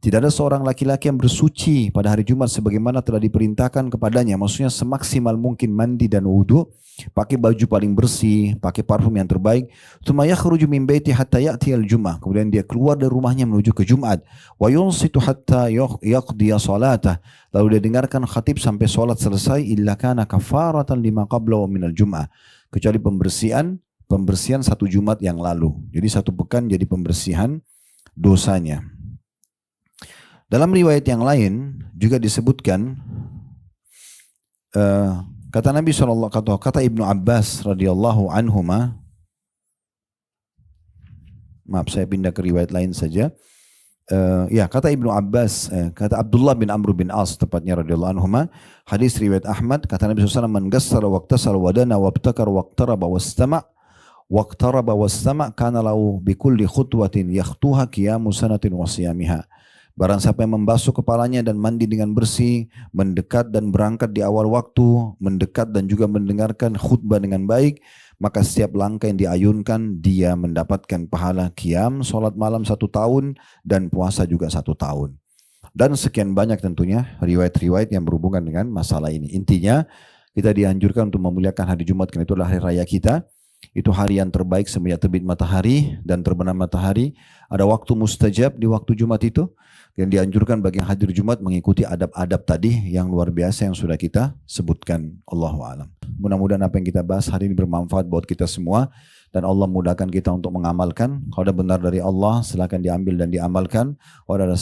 Tidak ada seorang laki-laki yang bersuci pada hari Jumat sebagaimana telah diperintahkan kepadanya. Maksudnya semaksimal mungkin mandi dan wudhu, pakai baju paling bersih, pakai parfum yang terbaik. Tsumma yakhruju min baiti hatta ya'tiyal jum'ah. Kemudian dia keluar dari rumahnya menuju ke Jumat. Wa yunsitu hatta yaqdiya salatah. Lalu dia dengarkan khatib sampai salat selesai, illa kana kafaratan lima qabla wa minal jum'ah. Kecuali pembersihan satu Jumat yang lalu. Jadi satu pekan jadi pembersihan dosanya. Dalam riwayat yang lain juga disebutkan kata Nabi SAW, kata Ibnu Abbas radhiyallahu anhuma, maaf saya pindah ke riwayat lain saja. Ya kata Ibnu Abbas, kata Abdullah bin Amr bin As tepatnya radhiyallahu anhuma, hadis riwayat Ahmad, kata Nabi SAW, man gassara waqtasala wadana wabtakar waqtaraba wastama' waqtaraba wastama' kana lahu bikulli khutwatin yakhtuha qiyamu sanatin wa siyamiha. Barang siapa yang membasuh kepalanya dan mandi dengan bersih, mendekat dan berangkat di awal waktu, mendekat dan juga mendengarkan khutbah dengan baik, maka setiap langkah yang diayunkan dia mendapatkan pahala qiyam, solat malam 1 tahun dan puasa juga 1 tahun. Dan sekian banyak tentunya riwayat-riwayat yang berhubungan dengan masalah ini. Intinya kita dianjurkan untuk memuliakan hari Jumat karena itu adalah hari raya kita. Itu hari yang terbaik semenjak terbit matahari dan terbenam matahari. Ada waktu mustajab di waktu Jumat itu. Yang dianjurkan bagi yang hadir Jumat mengikuti adab-adab tadi yang luar biasa yang sudah kita sebutkan. Allahu a'lam. Mudah-mudahan apa yang kita bahas hari ini bermanfaat buat kita semua. Dan Allah mudahkan kita untuk mengamalkan. Kalau ada benar dari Allah silakan diambil dan diamalkan. Kalau ada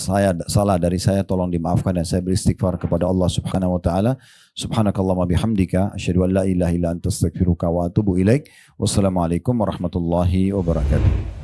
salah dari saya tolong dimaafkan dan saya beristighfar kepada Allah subhanahu wa ta'ala. Subhanakallahumma bihamdika. Asyhadu an la ilaha illa anta astaghfiruka wa atubu ilaik. Wassalamualaikum warahmatullahi wabarakatuh.